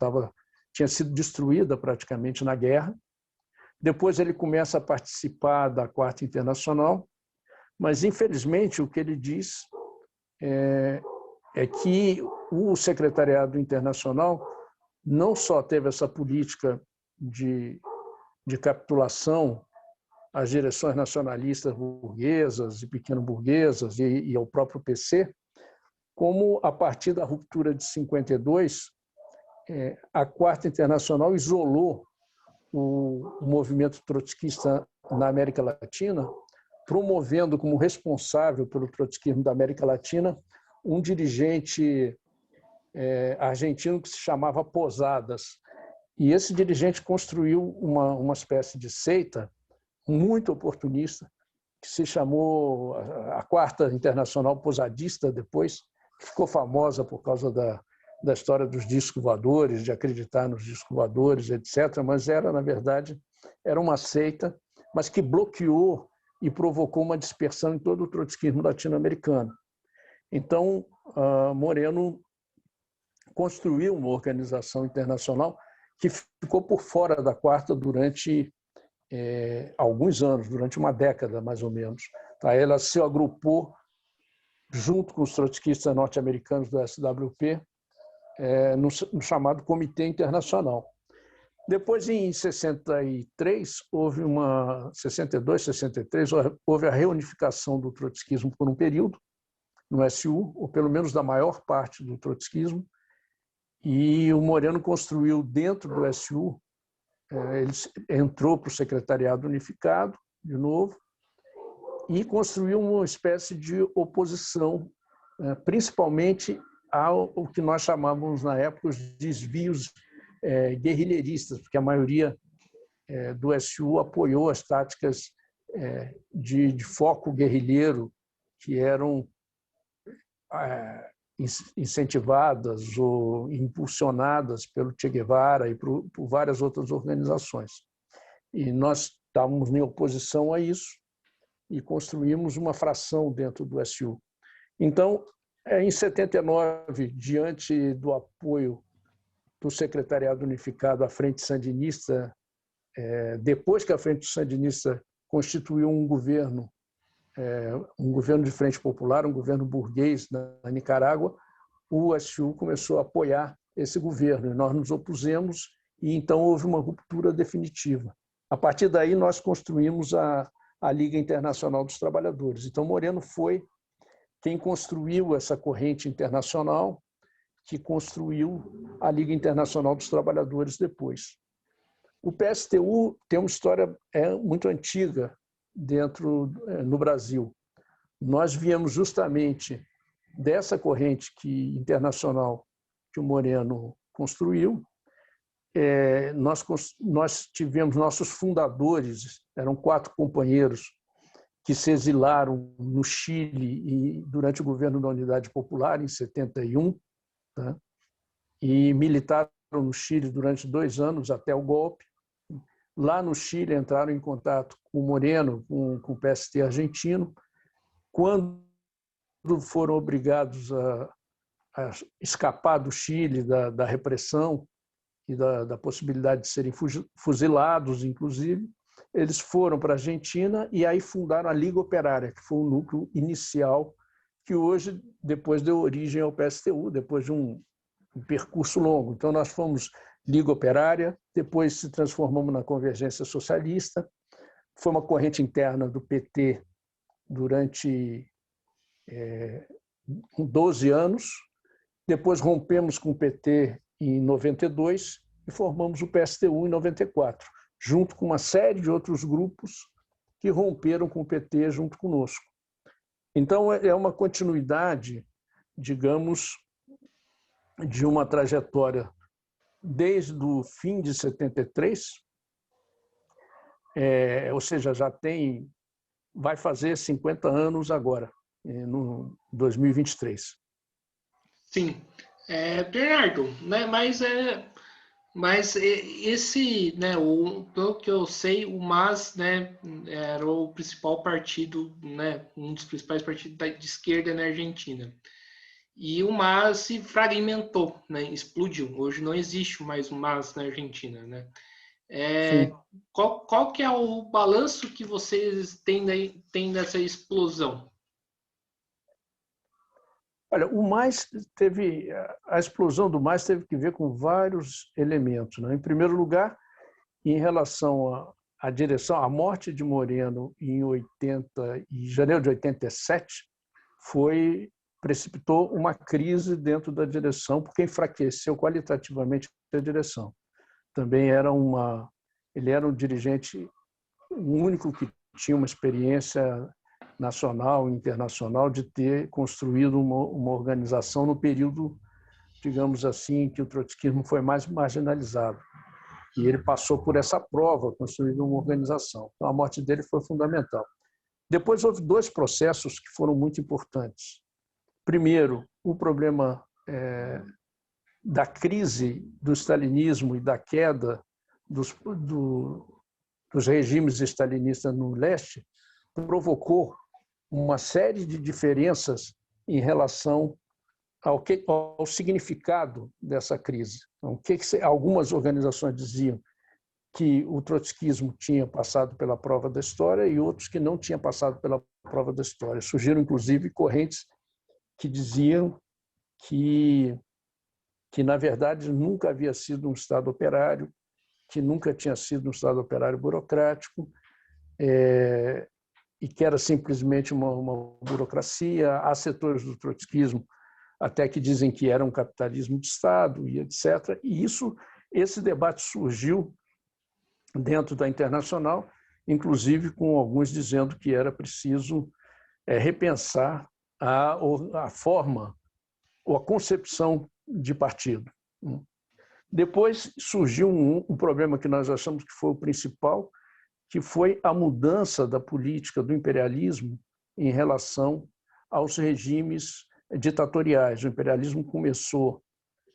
tinha sido destruída praticamente na guerra. Depois ele começa a participar da Quarta Internacional, mas, infelizmente, o que ele diz é que o Secretariado Internacional não só teve essa política de capitulação às direções nacionalistas burguesas e pequeno-burguesas e ao próprio PC, como, a partir da ruptura de 52, a Quarta Internacional isolou o movimento trotskista na América Latina, promovendo como responsável pelo trotskismo da América Latina um dirigente argentino que se chamava Posadas. E esse dirigente construiu uma espécie de seita muito oportunista, que se chamou a Quarta Internacional Posadista depois, que ficou famosa por causa da história dos discos voadores, de acreditar nos discos voadores, etc. Mas na verdade, era uma seita, mas que bloqueou e provocou uma dispersão em todo o trotskismo latino-americano. Então, Moreno construiu uma organização internacional que ficou por fora da Quarta durante alguns anos, durante uma década mais ou menos. Tá? Ela se agrupou junto com os trotskistas norte-americanos do SWP no chamado Comitê Internacional. Depois, em 63, 62, 63, houve a reunificação do trotskismo por um período no SU, ou pelo menos da maior parte do trotskismo, e o Moreno construiu dentro do SU, ele entrou para o Secretariado Unificado, de novo, e construiu uma espécie de oposição, principalmente ao que nós chamávamos na época os desvios guerrilheiristas, porque a maioria do SU apoiou as táticas de foco guerrilheiro que eram incentivadas ou impulsionadas pelo Che Guevara e por várias outras organizações. E nós estávamos em oposição a isso e construímos uma fração dentro do SU. Então, em 79, diante do apoio do Secretariado Unificado à Frente Sandinista, depois que a Frente Sandinista constituiu um governo de frente popular, um governo burguês na Nicarágua, o SU começou a apoiar esse governo e nós nos opusemos e então houve uma ruptura definitiva. A partir daí nós construímos a Liga Internacional dos Trabalhadores. Então Moreno foi quem construiu essa corrente internacional, que construiu a Liga Internacional dos Trabalhadores depois. O PSTU tem uma história muito antiga no Brasil. Nós viemos justamente dessa corrente internacional que o Moreno construiu. Nós tivemos nossos fundadores, eram 4 companheiros que se exilaram no Chile durante o governo da Unidade Popular, em 71, tá? E militaram no Chile durante 2 anos até o golpe. Lá no Chile entraram em contato com o Moreno, com o PST argentino. Quando foram obrigados a escapar do Chile, da repressão e da possibilidade de serem fuzilados, inclusive, eles foram para a Argentina e aí fundaram a Liga Operária, que foi o núcleo inicial que hoje, depois deu origem ao PSTU, depois de um percurso longo. Então, nós fomos Liga Operária, depois se transformamos na Convergência Socialista, foi uma corrente interna do PT durante 12 anos, depois rompemos com o PT em 92 e formamos o PSTU em 94, junto com uma série de outros grupos que romperam com o PT junto conosco. Então, é uma continuidade, digamos, de uma trajetória desde o fim de 73, ou seja, vai fazer 50 anos agora, no 2023. Sim. Bernardo, né, mas esse, né, pelo que eu sei, o MAS, né, era o principal partido, né, um dos principais partidos de esquerda na Argentina. E o MAS se fragmentou, né, explodiu. Hoje não existe mais o MAS na Argentina, né? Qual que é o balanço que vocês têm dessa explosão? Olha, a explosão do MAS teve que ver com vários elementos, né? Em primeiro lugar, em relação à direção, a morte de Moreno em janeiro de 87 precipitou uma crise dentro da direção, porque enfraqueceu qualitativamente a direção. Também ele era um dirigente único que tinha uma experiência nacional e internacional de ter construído uma organização no período, digamos assim, que o trotskismo foi mais marginalizado. E ele passou por essa prova, construindo uma organização. Então, a morte dele foi fundamental. Depois, houve 2 processos que foram muito importantes. Primeiro, o problema da crise do stalinismo e da queda dos regimes stalinistas no leste provocou uma série de diferenças em relação ao significado dessa crise. Então, algumas organizações diziam que o trotskismo tinha passado pela prova da história e outros que não tinham passado pela prova da história. Surgiram, inclusive, correntes que diziam que na verdade, nunca havia sido um Estado operário, que nunca tinha sido um Estado operário burocrático, e que era simplesmente uma burocracia. Há setores do trotskismo até que dizem que era um capitalismo de Estado, e etc. E esse debate surgiu dentro da Internacional, inclusive com alguns dizendo que era preciso repensar a forma ou a concepção de partido. Depois surgiu um problema que nós achamos que foi o principal, que foi a mudança da política do imperialismo em relação aos regimes ditatoriais. O imperialismo começou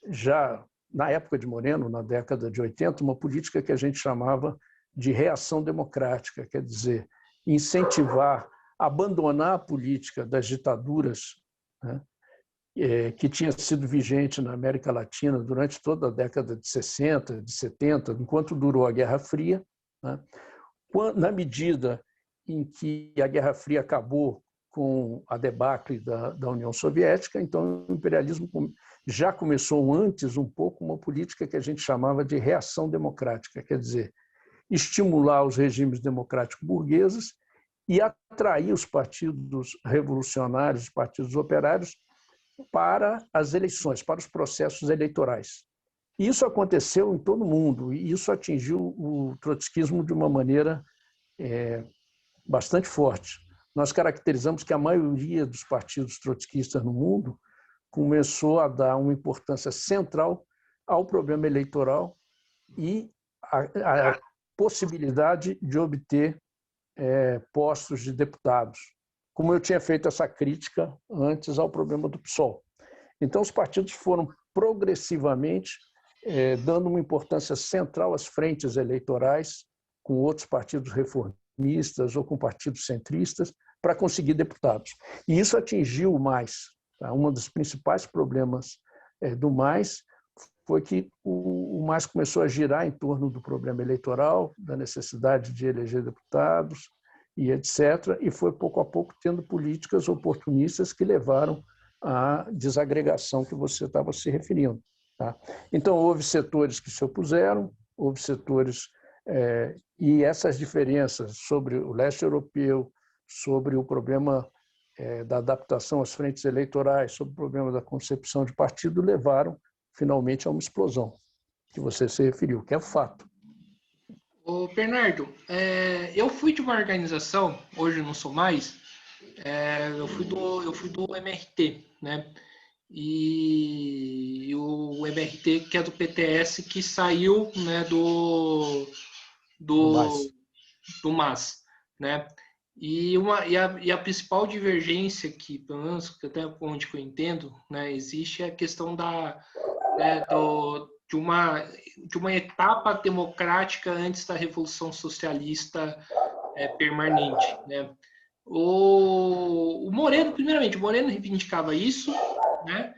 já na época de Moreno, na década de 80, uma política que a gente chamava de reação democrática, quer dizer, incentivar, abandonar a política das ditaduras, né, que tinha sido vigente na América Latina durante toda a década de 60, de 70, enquanto durou a Guerra Fria, né? Na medida em que a Guerra Fria acabou com a debacle da União Soviética, então o imperialismo já começou antes um pouco uma política que a gente chamava de reação democrática, quer dizer, estimular os regimes democráticos burgueses e atrair os partidos revolucionários, os partidos operários, para as eleições, para os processos eleitorais. Isso aconteceu em todo o mundo e isso atingiu o trotskismo de uma maneira bastante forte. Nós caracterizamos que a maioria dos partidos trotskistas no mundo começou a dar uma importância central ao problema eleitoral e a possibilidade de obter postos de deputados, como eu tinha feito essa crítica antes ao problema do PSOL. Então, os partidos foram progressivamente dando uma importância central às frentes eleitorais, com outros partidos reformistas ou com partidos centristas, para conseguir deputados. E isso atingiu o MAIS. Tá? Um dos principais problemas do MAIS foi que o MAIS começou a girar em torno do problema eleitoral, da necessidade de eleger deputados, e etc., e foi pouco a pouco tendo políticas oportunistas que levaram à desagregação que você estava se referindo. Tá? Então, houve setores que se opuseram, houve setores... e essas diferenças sobre o leste europeu, sobre o problema da adaptação às frentes eleitorais, sobre o problema da concepção de partido, levaram, finalmente, a uma explosão, que você se referiu, que é fato. Ô, Bernardo, eu fui de uma organização, hoje eu não sou mais, eu fui do MRT, né? E o MRT, que é do PTS, que saiu, né, do MAS, né? E a principal divergência que, pelo menos até onde eu entendo, né, existe a questão de uma etapa democrática antes da Revolução Socialista permanente, né? O Moreno, primeiramente, o Moreno reivindicava isso, né?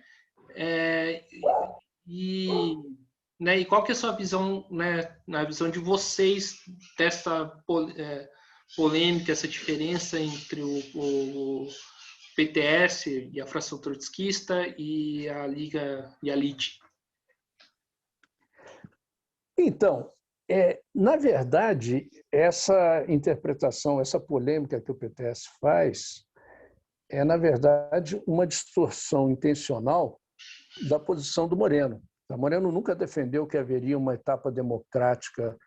E qual que é a sua visão, né, na visão de vocês dessa polêmica, essa diferença entre o PTS e a fração trotskista e a Liga e a LIT? Então, na verdade, essa interpretação, essa polêmica que o PTS faz, na verdade, uma distorção intencional da posição do Moreno. O Moreno nunca defendeu que haveria uma etapa democrática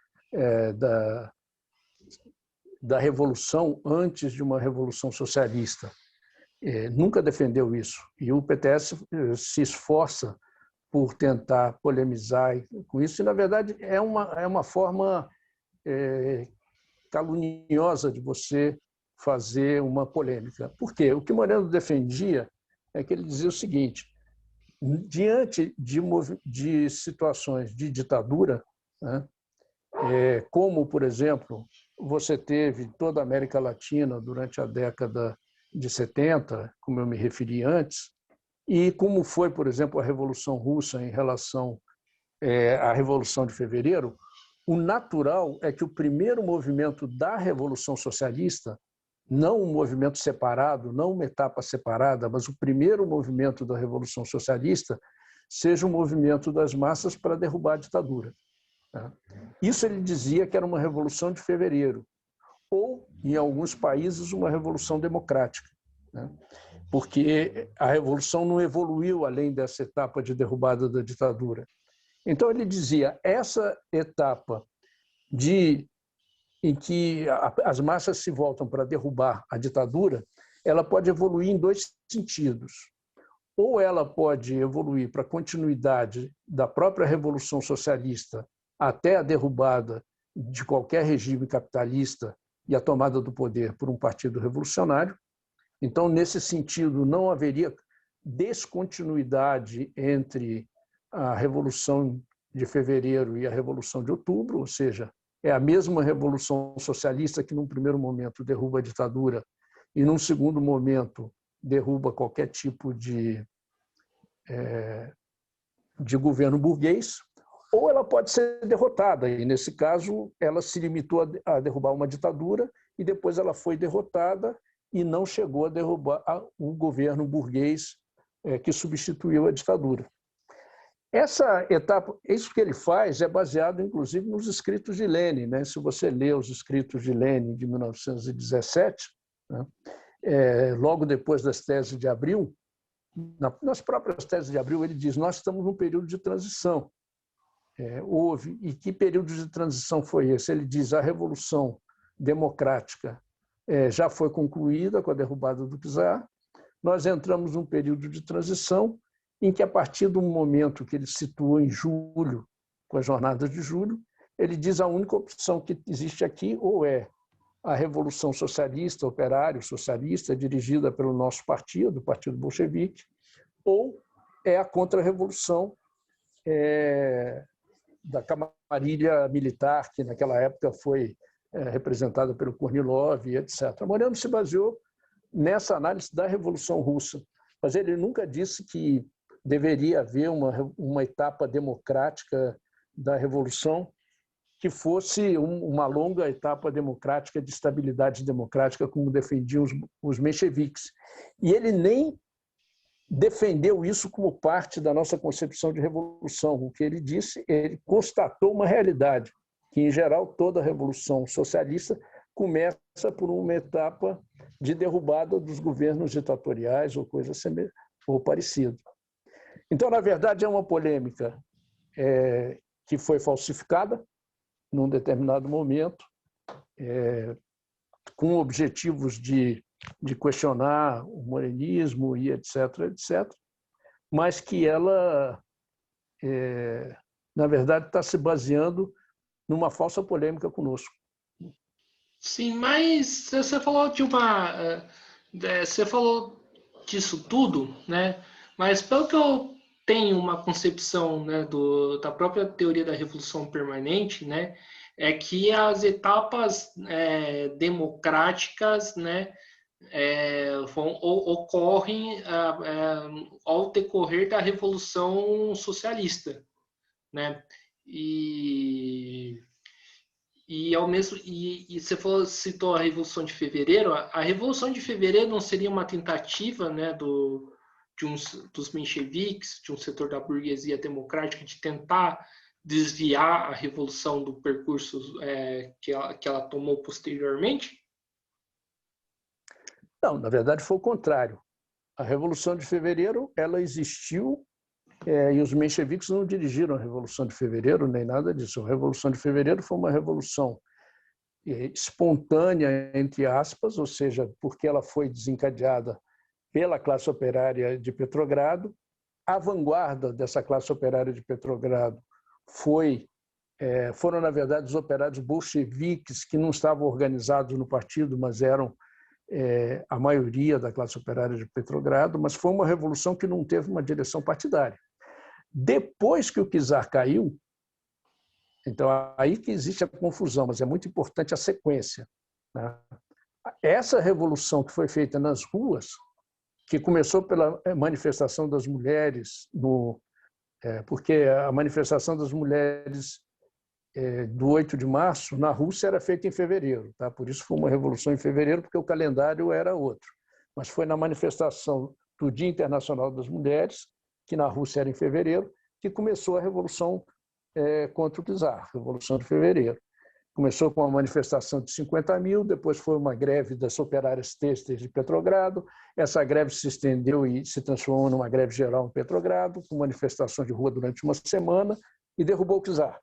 da revolução antes de uma revolução socialista. Nunca defendeu isso. E o PTS se esforça por tentar polemizar com isso, e, na verdade, é uma forma caluniosa de você fazer uma polêmica. Por quê? O que Moreno defendia é que ele dizia o seguinte: diante de situações de ditadura, né, como, por exemplo, você teve toda a América Latina durante a década de 70, como eu me referi antes, e como foi, por exemplo, a Revolução Russa em relação à Revolução de Fevereiro, o natural é que o primeiro movimento da Revolução Socialista, não um movimento separado, não uma etapa separada, mas o primeiro movimento da Revolução Socialista seja um movimento das massas para derrubar a ditadura. Isso ele dizia que era uma Revolução de Fevereiro, ou, em alguns países, uma Revolução Democrática, porque a Revolução não evoluiu além dessa etapa de derrubada da ditadura. Então, ele dizia, essa etapa em que as massas se voltam para derrubar a ditadura, ela pode evoluir em dois sentidos. Ou ela pode evoluir para a continuidade da própria Revolução Socialista até a derrubada de qualquer regime capitalista e a tomada do poder por um partido revolucionário. Então, nesse sentido, não haveria descontinuidade entre a Revolução de Fevereiro e a Revolução de Outubro, ou seja, é a mesma Revolução Socialista que, num primeiro momento, derruba a ditadura e, num segundo momento, derruba qualquer tipo de governo burguês, ou ela pode ser derrotada, e, nesse caso, ela se limitou a derrubar uma ditadura e depois ela foi derrotada e não chegou a derrubar o governo burguês que substituiu a ditadura. Essa etapa, isso que ele faz é baseado, inclusive, nos escritos de Lênin, né? Se você lê os escritos de Lênin de 1917, né? Logo depois das teses de Abril, nas próprias teses de Abril, ele diz: nós estamos num período de transição. Houve, e que período de transição foi esse? Ele diz: a Revolução Democrática já foi concluída com a derrubada do czar, nós entramos num período de transição em que, a partir do momento que ele situou em julho, com as jornadas de julho, ele diz: a única opção que existe aqui ou é a Revolução Socialista, operário-socialista, dirigida pelo nosso partido, o Partido Bolchevique, ou é a contra-revolução da camarilha militar, que naquela época foi representada pelo Kornilov, etc. Moreno se baseou nessa análise da Revolução Russa, mas ele nunca disse que deveria haver uma etapa democrática da Revolução que fosse uma longa etapa democrática de estabilidade democrática, como defendiam os mencheviques. E ele nem defendeu isso como parte da nossa concepção de revolução. O que ele disse, ele constatou uma realidade, que, em geral, toda revolução socialista começa por uma etapa de derrubada dos governos ditatoriais ou coisa ou parecida. Então, na verdade, é uma polêmica que foi falsificada num determinado momento, com objetivos de questionar o morenismo e etc., etc., mas que ela, na verdade, está se baseando numa falsa polêmica conosco. Sim, mas você falou você falou disso tudo, né? Mas pelo que eu tenho uma concepção, né, da própria teoria da revolução permanente, né, é que as etapas democráticas, né, ocorrem ao decorrer da revolução socialista, né? E você citou a Revolução de Fevereiro. A Revolução de Fevereiro não seria uma tentativa, né, dos mencheviques, de um setor da burguesia democrática, de tentar desviar a revolução do percurso que ela tomou posteriormente? Não, na verdade foi o contrário. A Revolução de Fevereiro ela existiu e os mencheviques não dirigiram a Revolução de Fevereiro, nem nada disso. A Revolução de Fevereiro foi uma revolução espontânea, entre aspas, ou seja, porque ela foi desencadeada pela classe operária de Petrogrado. A vanguarda dessa classe operária de Petrogrado foram, na verdade, os operários bolcheviques, que não estavam organizados no partido, mas eram a maioria da classe operária de Petrogrado, mas foi uma revolução que não teve uma direção partidária. Depois que o czar caiu, então aí que existe a confusão, mas é muito importante a sequência, né? Essa revolução que foi feita nas ruas, que começou pela manifestação das mulheres, porque a manifestação das mulheres do 8 de março, na Rússia era feita em fevereiro. Tá? Por isso foi uma revolução em fevereiro, porque o calendário era outro. Mas foi na manifestação do Dia Internacional das Mulheres, que na Rússia era em fevereiro, que começou a Revolução contra o czar, Revolução de Fevereiro. Começou com uma manifestação de 50 mil, depois foi uma greve das operárias têxteis de Petrogrado. Essa greve se estendeu e se transformou numa greve geral em Petrogrado, com manifestação de rua durante uma semana, e derrubou o czar.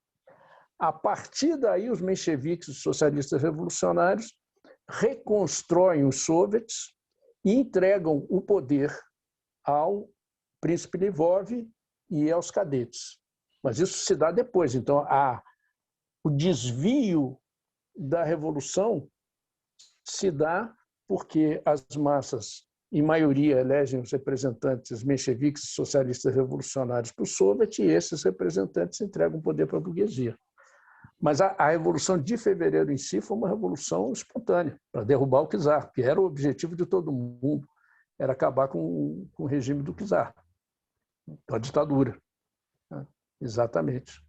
A partir daí, os mencheviques, os socialistas revolucionários, reconstroem os soviets e entregam o poder ao príncipe Lvov e aos cadetes. Mas isso se dá depois. Então, o desvio da revolução se dá porque as massas, em maioria, elegem os representantes mencheviques e socialistas revolucionários para o soviet, e esses representantes entregam o poder para a burguesia. Mas a Revolução de Fevereiro em si foi uma revolução espontânea, para derrubar o czar, que era o objetivo de todo mundo, era acabar com o regime do czar, a ditadura. Exatamente.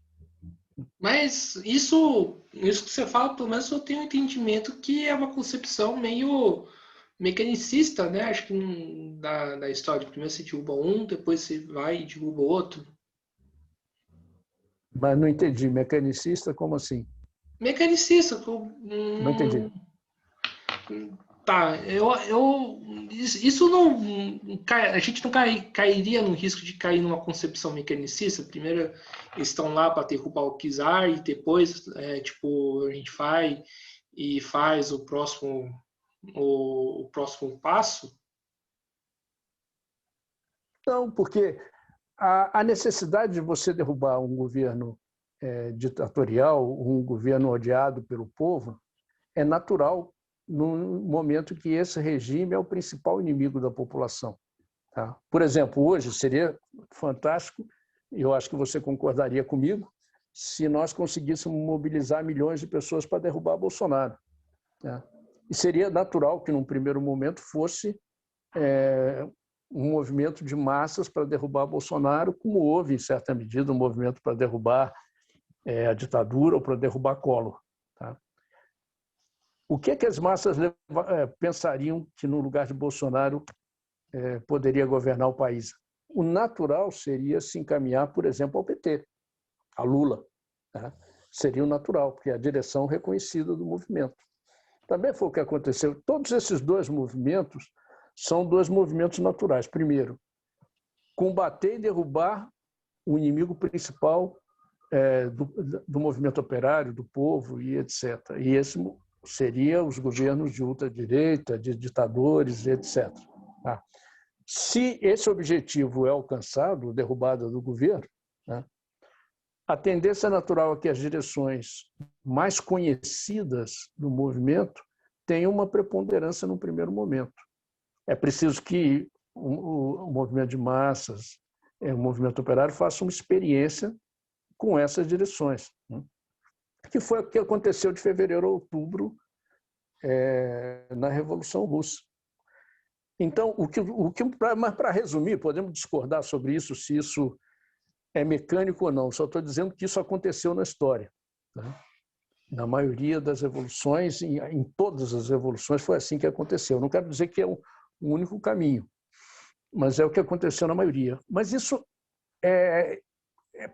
Mas isso que você fala, pelo menos eu tenho um entendimento que é uma concepção meio mecanicista, né? Acho que da história. Primeiro você derruba um, depois você vai e derruba o outro. Mas não entendi. Mecanicista, como assim? Mecanicista. Não entendi. Tá, isso não, a gente não cairia no risco de cair numa concepção mecanicista. Primeiro eles estão lá para derrubar o czar e depois tipo a gente vai e faz o próximo passo. Não, porque a necessidade de você derrubar um governo ditatorial, um governo odiado pelo povo, é natural no momento que esse regime é o principal inimigo da população. Tá? Por exemplo, hoje seria fantástico, e eu acho que você concordaria comigo, se nós conseguíssemos mobilizar milhões de pessoas para derrubar Bolsonaro. Tá? E seria natural que, num primeiro momento, fosse um movimento de massas para derrubar Bolsonaro, como houve, em certa medida, um movimento para derrubar a ditadura ou para derrubar Collor. Tá? O que as massas pensariam que, no lugar de Bolsonaro, poderia governar o país? O natural seria se encaminhar, por exemplo, ao PT, a Lula. Tá? Seria o natural, porque é a direção reconhecida do movimento. Também foi o que aconteceu. Todos esses dois movimentos são dois movimentos naturais. Primeiro, combater e derrubar o inimigo principal do movimento operário, do povo e etc. E esse seria os governos de ultradireita, de ditadores, etc. Tá? Se esse objetivo é alcançado, a derrubada do governo, né, a tendência natural é que as direções mais conhecidas do movimento tenham uma preponderância no primeiro momento. É preciso que o movimento de massas, o movimento operário, faça uma experiência com essas direções, né? Que foi o que aconteceu de fevereiro a outubro na Revolução Russa. Então, mas para resumir, podemos discordar sobre isso, se isso é mecânico ou não. Só estou dizendo que isso aconteceu na história. Tá? Na maioria das revoluções, em todas as revoluções, foi assim que aconteceu. Não quero dizer que é o único caminho, mas é o que aconteceu na maioria. Mas isso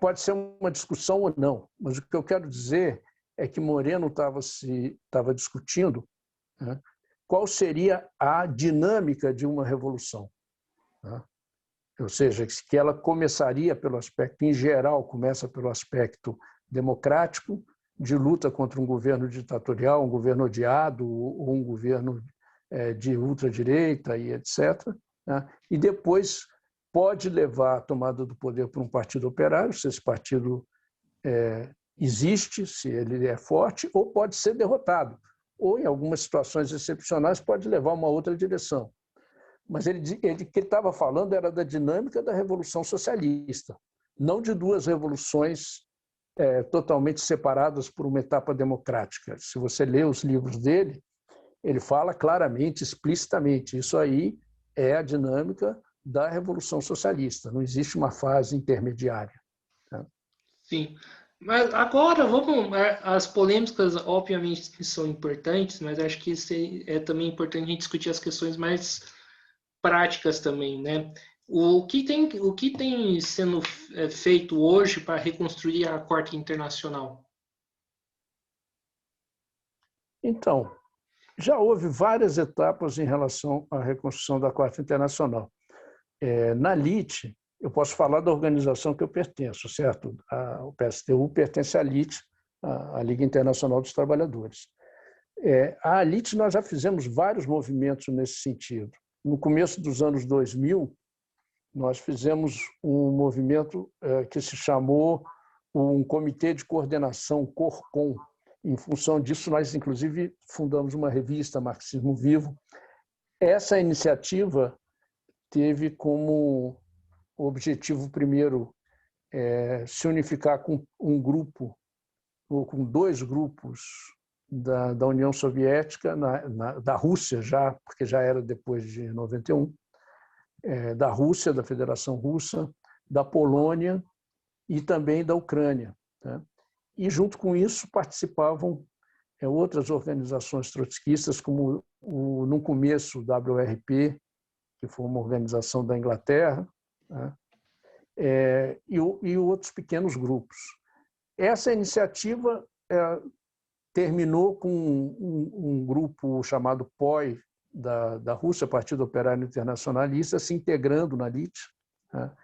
pode ser uma discussão ou não. Mas o que eu quero dizer é que Moreno estava discutindo, né, qual seria a dinâmica de uma revolução. Né? Ou seja, que ela começaria pelo aspecto, em geral, começa pelo aspecto democrático, de luta contra um governo ditatorial, um governo odiado, ou um governo de ultradireita e etc. Né? E depois pode levar a tomada do poder por um partido operário, se esse partido existe, se ele é forte, ou pode ser derrotado, ou, em algumas situações excepcionais, pode levar a uma outra direção. Mas o que ele estava falando era da dinâmica da Revolução Socialista, não de duas revoluções totalmente separadas por uma etapa democrática. Se você lê os livros dele, ele fala claramente, explicitamente, isso aí é a dinâmica da Revolução Socialista, não existe uma fase intermediária. Tá? Sim. Mas agora, vamos. As polêmicas, obviamente, que são importantes, mas acho que é também importante a gente discutir as questões mais práticas também, né? O que tem sendo feito hoje para reconstruir a Quarta Internacional? Então, já houve várias etapas em relação à reconstrução da Quarta Internacional. Na LIT, eu posso falar da organização que eu pertenço, certo? O PSTU pertence à LIT, a Liga Internacional dos Trabalhadores. A LIT, nós já fizemos vários movimentos nesse sentido. No começo dos anos 2000, nós fizemos um movimento que se chamou um Comitê de Coordenação, CORCOM. Em função disso, nós, inclusive, fundamos uma revista, Marxismo Vivo. Essa iniciativa teve como objetivo, primeiro, se unificar com um grupo, ou com dois grupos da União Soviética, da Rússia já, porque já era depois de 91, da Rússia, da Federação Russa, da Polônia e também da Ucrânia. Tá? E, junto com isso, participavam outras organizações trotskistas, como, no começo, o WRP, que foi uma organização da Inglaterra, né? E outros pequenos grupos. Essa iniciativa terminou com um grupo chamado POI, da Rússia, Partido Operário Internacionalista, se integrando na LIT, né?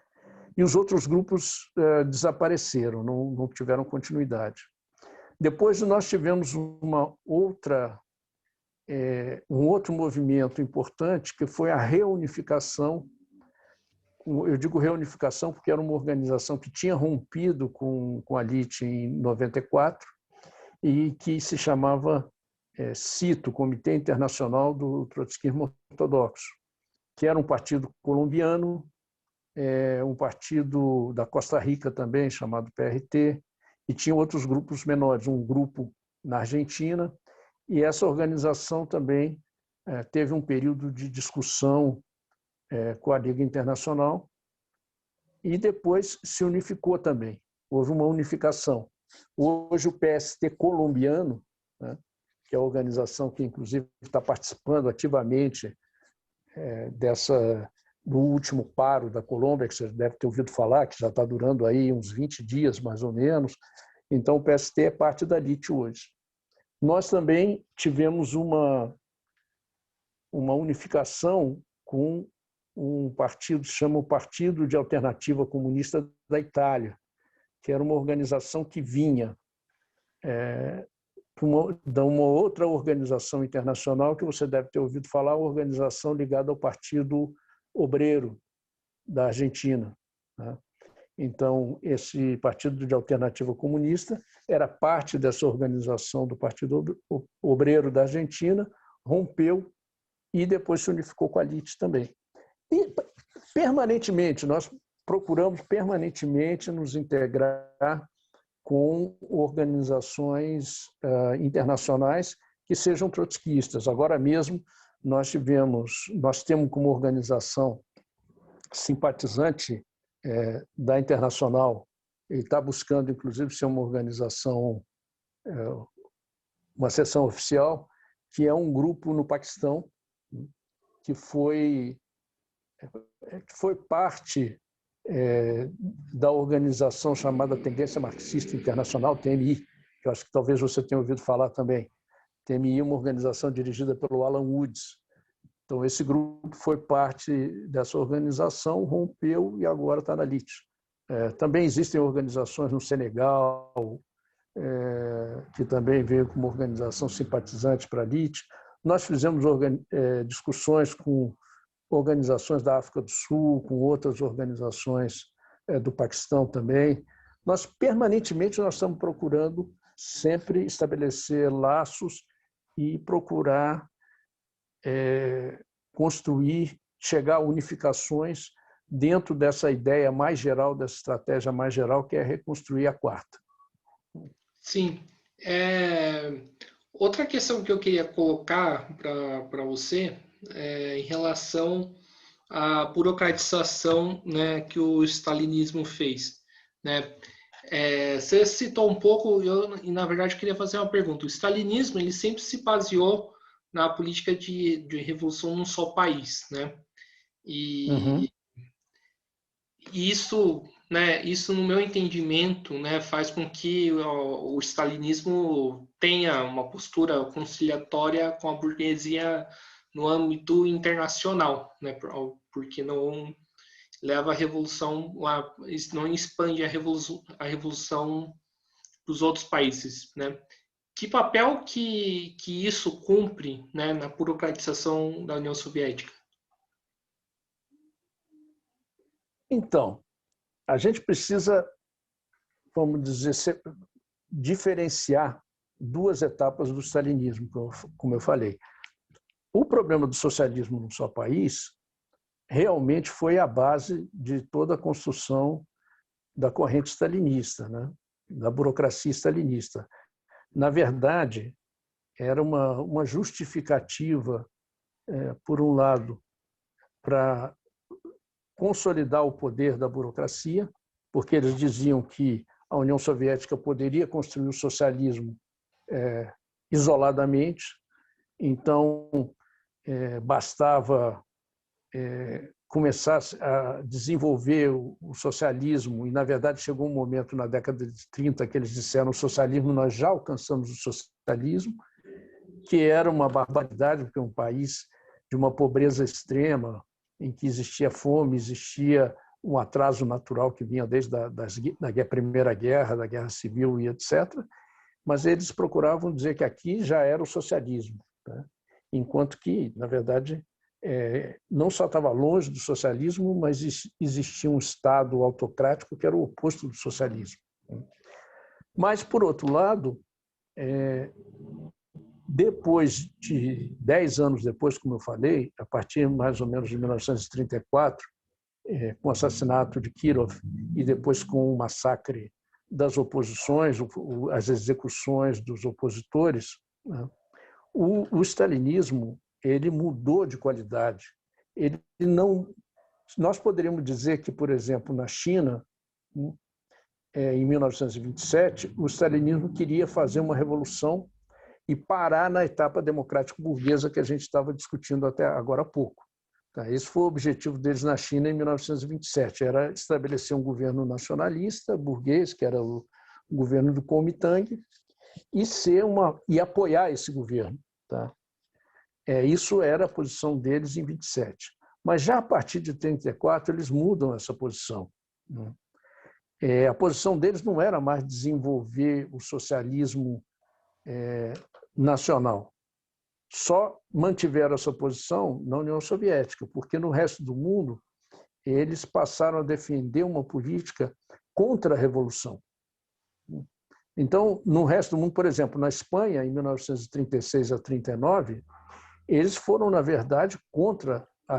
E os outros grupos desapareceram, não tiveram continuidade. Depois nós tivemos um outro movimento importante, que foi a reunificação. Eu digo reunificação porque era uma organização que tinha rompido com a LIT em 94 e que se chamava CITO, Comitê Internacional do Trotskismo Ortodoxo, que era um partido colombiano, um partido da Costa Rica também, chamado PRT, e tinha outros grupos menores, um grupo na Argentina, e essa organização também teve um período de discussão com a Liga Internacional e depois se unificou também. Houve uma unificação. Hoje o PST colombiano, né, que é a organização que inclusive está participando ativamente do último paro da Colômbia, que você deve ter ouvido falar, que já está durando aí uns 20 dias, mais ou menos. Então, o PST é parte da LIT hoje. Nós também tivemos uma unificação com um partido que se chama o Partido de Alternativa Comunista da Itália, que era uma organização que vinha de uma outra organização internacional que você deve ter ouvido falar, a organização ligada ao Partido Obreiro da Argentina. Então, esse Partido de Alternativa Comunista era parte dessa organização do Partido Obreiro da Argentina, rompeu e depois se unificou com a LIT também. E, permanentemente, nós procuramos permanentemente nos integrar com organizações internacionais que sejam trotskistas. Agora mesmo, nós temos como organização simpatizante da Internacional, e está buscando, inclusive, ser uma organização, uma seção oficial, que é um grupo no Paquistão, que foi parte da organização chamada Tendência Marxista Internacional, TMI, que eu acho que talvez você tenha ouvido falar também. TMI é uma organização dirigida pelo Alan Woods. Então, esse grupo foi parte dessa organização, rompeu e agora está na LIT. Também existem organizações no Senegal, que também veio como organização simpatizante para a LIT. Nós fizemos discussões com organizações da África do Sul, com outras organizações do Paquistão também. Permanentemente, nós estamos procurando sempre estabelecer laços e procurar construir, chegar a unificações dentro dessa ideia mais geral, dessa estratégia mais geral, que é reconstruir a quarta. Sim. Outra questão que eu queria colocar para você em relação à burocratização, né, que o stalinismo fez. Né? Você citou um pouco, e na verdade queria fazer uma pergunta. O stalinismo ele sempre se baseou na política de revolução num só país, né? E Uhum. isso, né, isso no meu entendimento, né, faz com que o stalinismo tenha uma postura conciliatória com a burguesia no âmbito internacional, né, porque não leva a revolução, não expande a revolução para os outros países, né? Que papel que isso cumpre, né, na burocratização da União Soviética? Então, a gente precisa, vamos dizer, diferenciar duas etapas do stalinismo, como eu falei. O problema do socialismo num só país realmente foi a base de toda a construção da corrente stalinista, né? Da burocracia stalinista. Na verdade, era uma justificativa, por um lado, para consolidar o poder da burocracia, porque eles diziam que a União Soviética poderia construir o socialismo isoladamente, então bastava começar a desenvolver o socialismo, e, na verdade, chegou um momento na década de 30 que eles disseram o socialismo, nós já alcançamos o socialismo, que era uma barbaridade, porque é um país de uma pobreza extrema, em que existia fome, existia um atraso natural que vinha desde da Primeira Guerra, da Guerra Civil e etc., mas eles procuravam dizer que aqui já era o socialismo, né? Enquanto que, na verdade, não só estava longe do socialismo, mas existia um Estado autocrático que era o oposto do socialismo. Mas, por outro lado, depois de 10 anos depois, como eu falei, a partir mais ou menos de 1934, com o assassinato de Kirov e depois com o massacre das oposições, as execuções dos opositores, né? O stalinismo ele mudou de qualidade. Ele não, nós poderíamos dizer que, por exemplo, na China, em 1927, o stalinismo queria fazer uma revolução e parar na etapa democrático-burguesa que a gente estava discutindo até agora há pouco. Esse foi o objetivo deles na China em 1927, era estabelecer um governo nacionalista, burguês, que era o governo do Kuomintang, e apoiar esse governo. Tá? Isso era a posição deles em 27. Mas já a partir de 34 eles mudam essa posição. A posição deles não era mais desenvolver o socialismo nacional. Só mantiveram essa posição na União Soviética, porque no resto do mundo eles passaram a defender uma política contra a revolução. Então, no resto do mundo, por exemplo, na Espanha, em 1936 a 39, eles foram, na verdade, contra a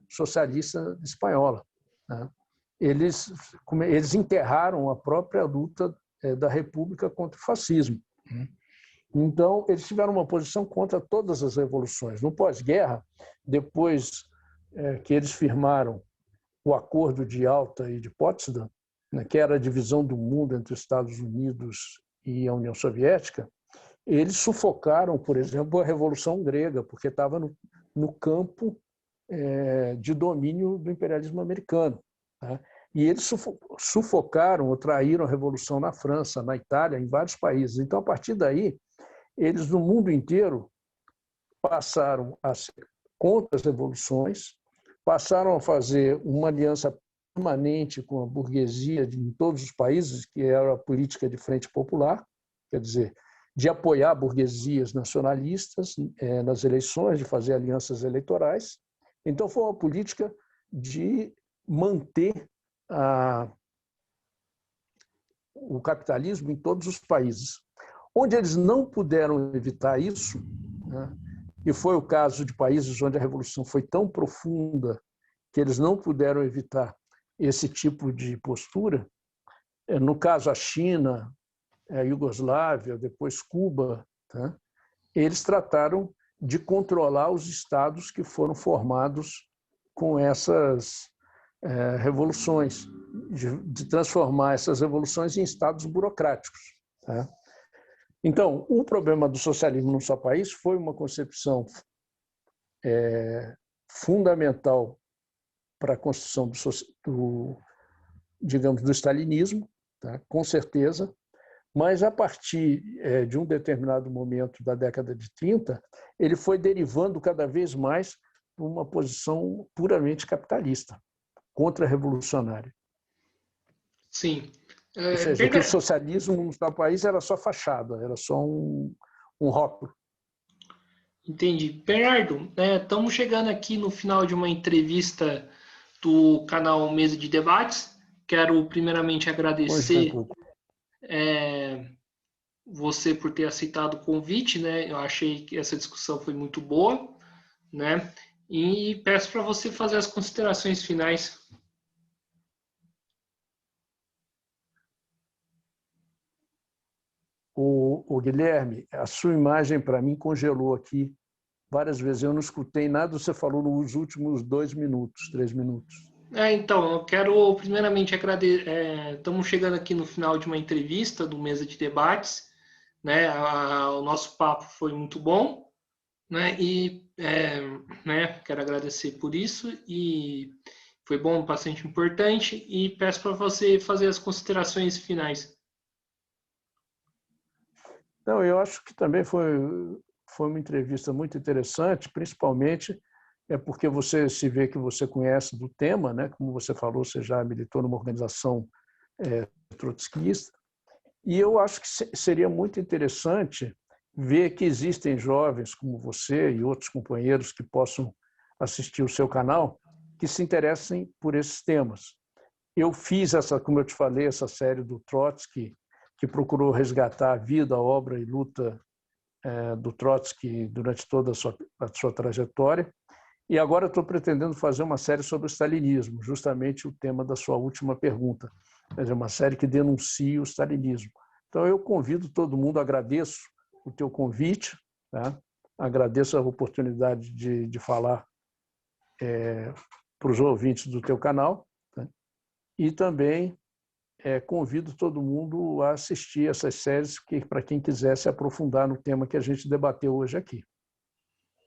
Socialista Espanhola. Eles enterraram a própria luta da República contra o fascismo. Então, eles tiveram uma posição contra todas as revoluções. No pós-guerra, depois que eles firmaram o Acordo de Yalta e de Potsdam, que era a divisão do mundo entre os Estados Unidos e a União Soviética, eles sufocaram, por exemplo, a Revolução Grega, porque estava no campo de domínio do imperialismo americano. E eles sufocaram ou traíram a Revolução na França, na Itália, em vários países. Então, a partir daí, eles, no mundo inteiro, passaram a ser contra as revoluções, passaram a fazer uma aliança permanente com a burguesia em todos os países, que era a política de frente popular, quer dizer, de apoiar burguesias nacionalistas nas eleições, de fazer alianças eleitorais. Então, foi uma política de manter o capitalismo em todos os países. Onde eles não puderam evitar isso, né, e foi o caso de países onde a revolução foi tão profunda que eles não puderam evitar esse tipo de postura, no caso a China, a Iugoslávia, depois Cuba, tá? Eles trataram de controlar os estados que foram formados com essas revoluções, de transformar essas revoluções em estados burocráticos. Tá? Então, o problema do socialismo num só país foi uma concepção fundamental para a construção digamos, do stalinismo, tá? Com certeza, mas a partir de um determinado momento da década de 30, ele foi derivando cada vez mais para uma posição puramente capitalista, contra-revolucionária. Sim. Ou seja, que o socialismo no nosso país era só fachada, era só um rótulo. Entendi. Bernardo, estamos chegando aqui no final de uma entrevista do canal Mesa de Debates. Quero primeiramente agradecer você por ter aceitado o convite, né? Eu achei que essa discussão foi muito boa, né? E peço para você fazer as considerações finais. O Guilherme, a sua imagem para mim congelou aqui várias vezes. Eu não escutei nada que você falou nos últimos 2 minutos, 3 minutos. Então, eu quero primeiramente agradecer. Estamos chegando aqui no final de uma entrevista do Mesa de Debates, né? O nosso papo foi muito bom, né? E quero agradecer por isso e foi bom, bastante importante. E peço para você fazer as considerações finais. Não, eu acho que também foi uma entrevista muito interessante, principalmente porque você se vê que você conhece do tema, né? Como você falou, você já militou numa organização trotskista, e eu acho que seria muito interessante ver que existem jovens como você e outros companheiros que possam assistir o seu canal, que se interessem por esses temas. Eu fiz como eu te falei, essa série do Trotsky, que procurou resgatar a vida, a obra e luta do Trotsky durante toda a sua trajetória. E agora estou pretendendo fazer uma série sobre o stalinismo, justamente o tema da sua última pergunta. É uma série que denuncia o stalinismo. Então, eu convido todo mundo, agradeço o teu convite, tá? Agradeço a oportunidade de falar para os ouvintes do teu canal, tá? E também convido todo mundo a assistir essas séries, para quem quiser se aprofundar no tema que a gente debateu hoje aqui.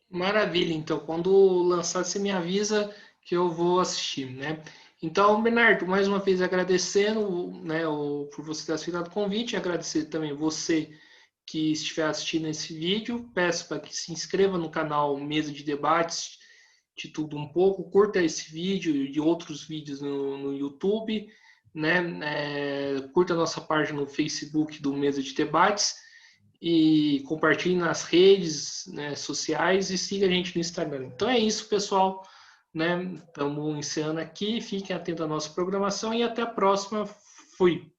Maravilha, então quando lançar você me avisa que eu vou assistir, né? Então, Bernardo, mais uma vez agradecendo, né, por você ter aceitado o convite, agradecer também você que estiver assistindo esse vídeo, peço para que se inscreva no canal Mesa de Debates, de tudo um pouco, curta esse vídeo e de outros vídeos no YouTube, né? Curta a nossa página no Facebook do Mesa de Debates e compartilhe nas redes, né, sociais e siga a gente no Instagram. Então é isso, pessoal, né? Estamos encerrando aqui, fiquem atentos à nossa programação e até a próxima. Fui!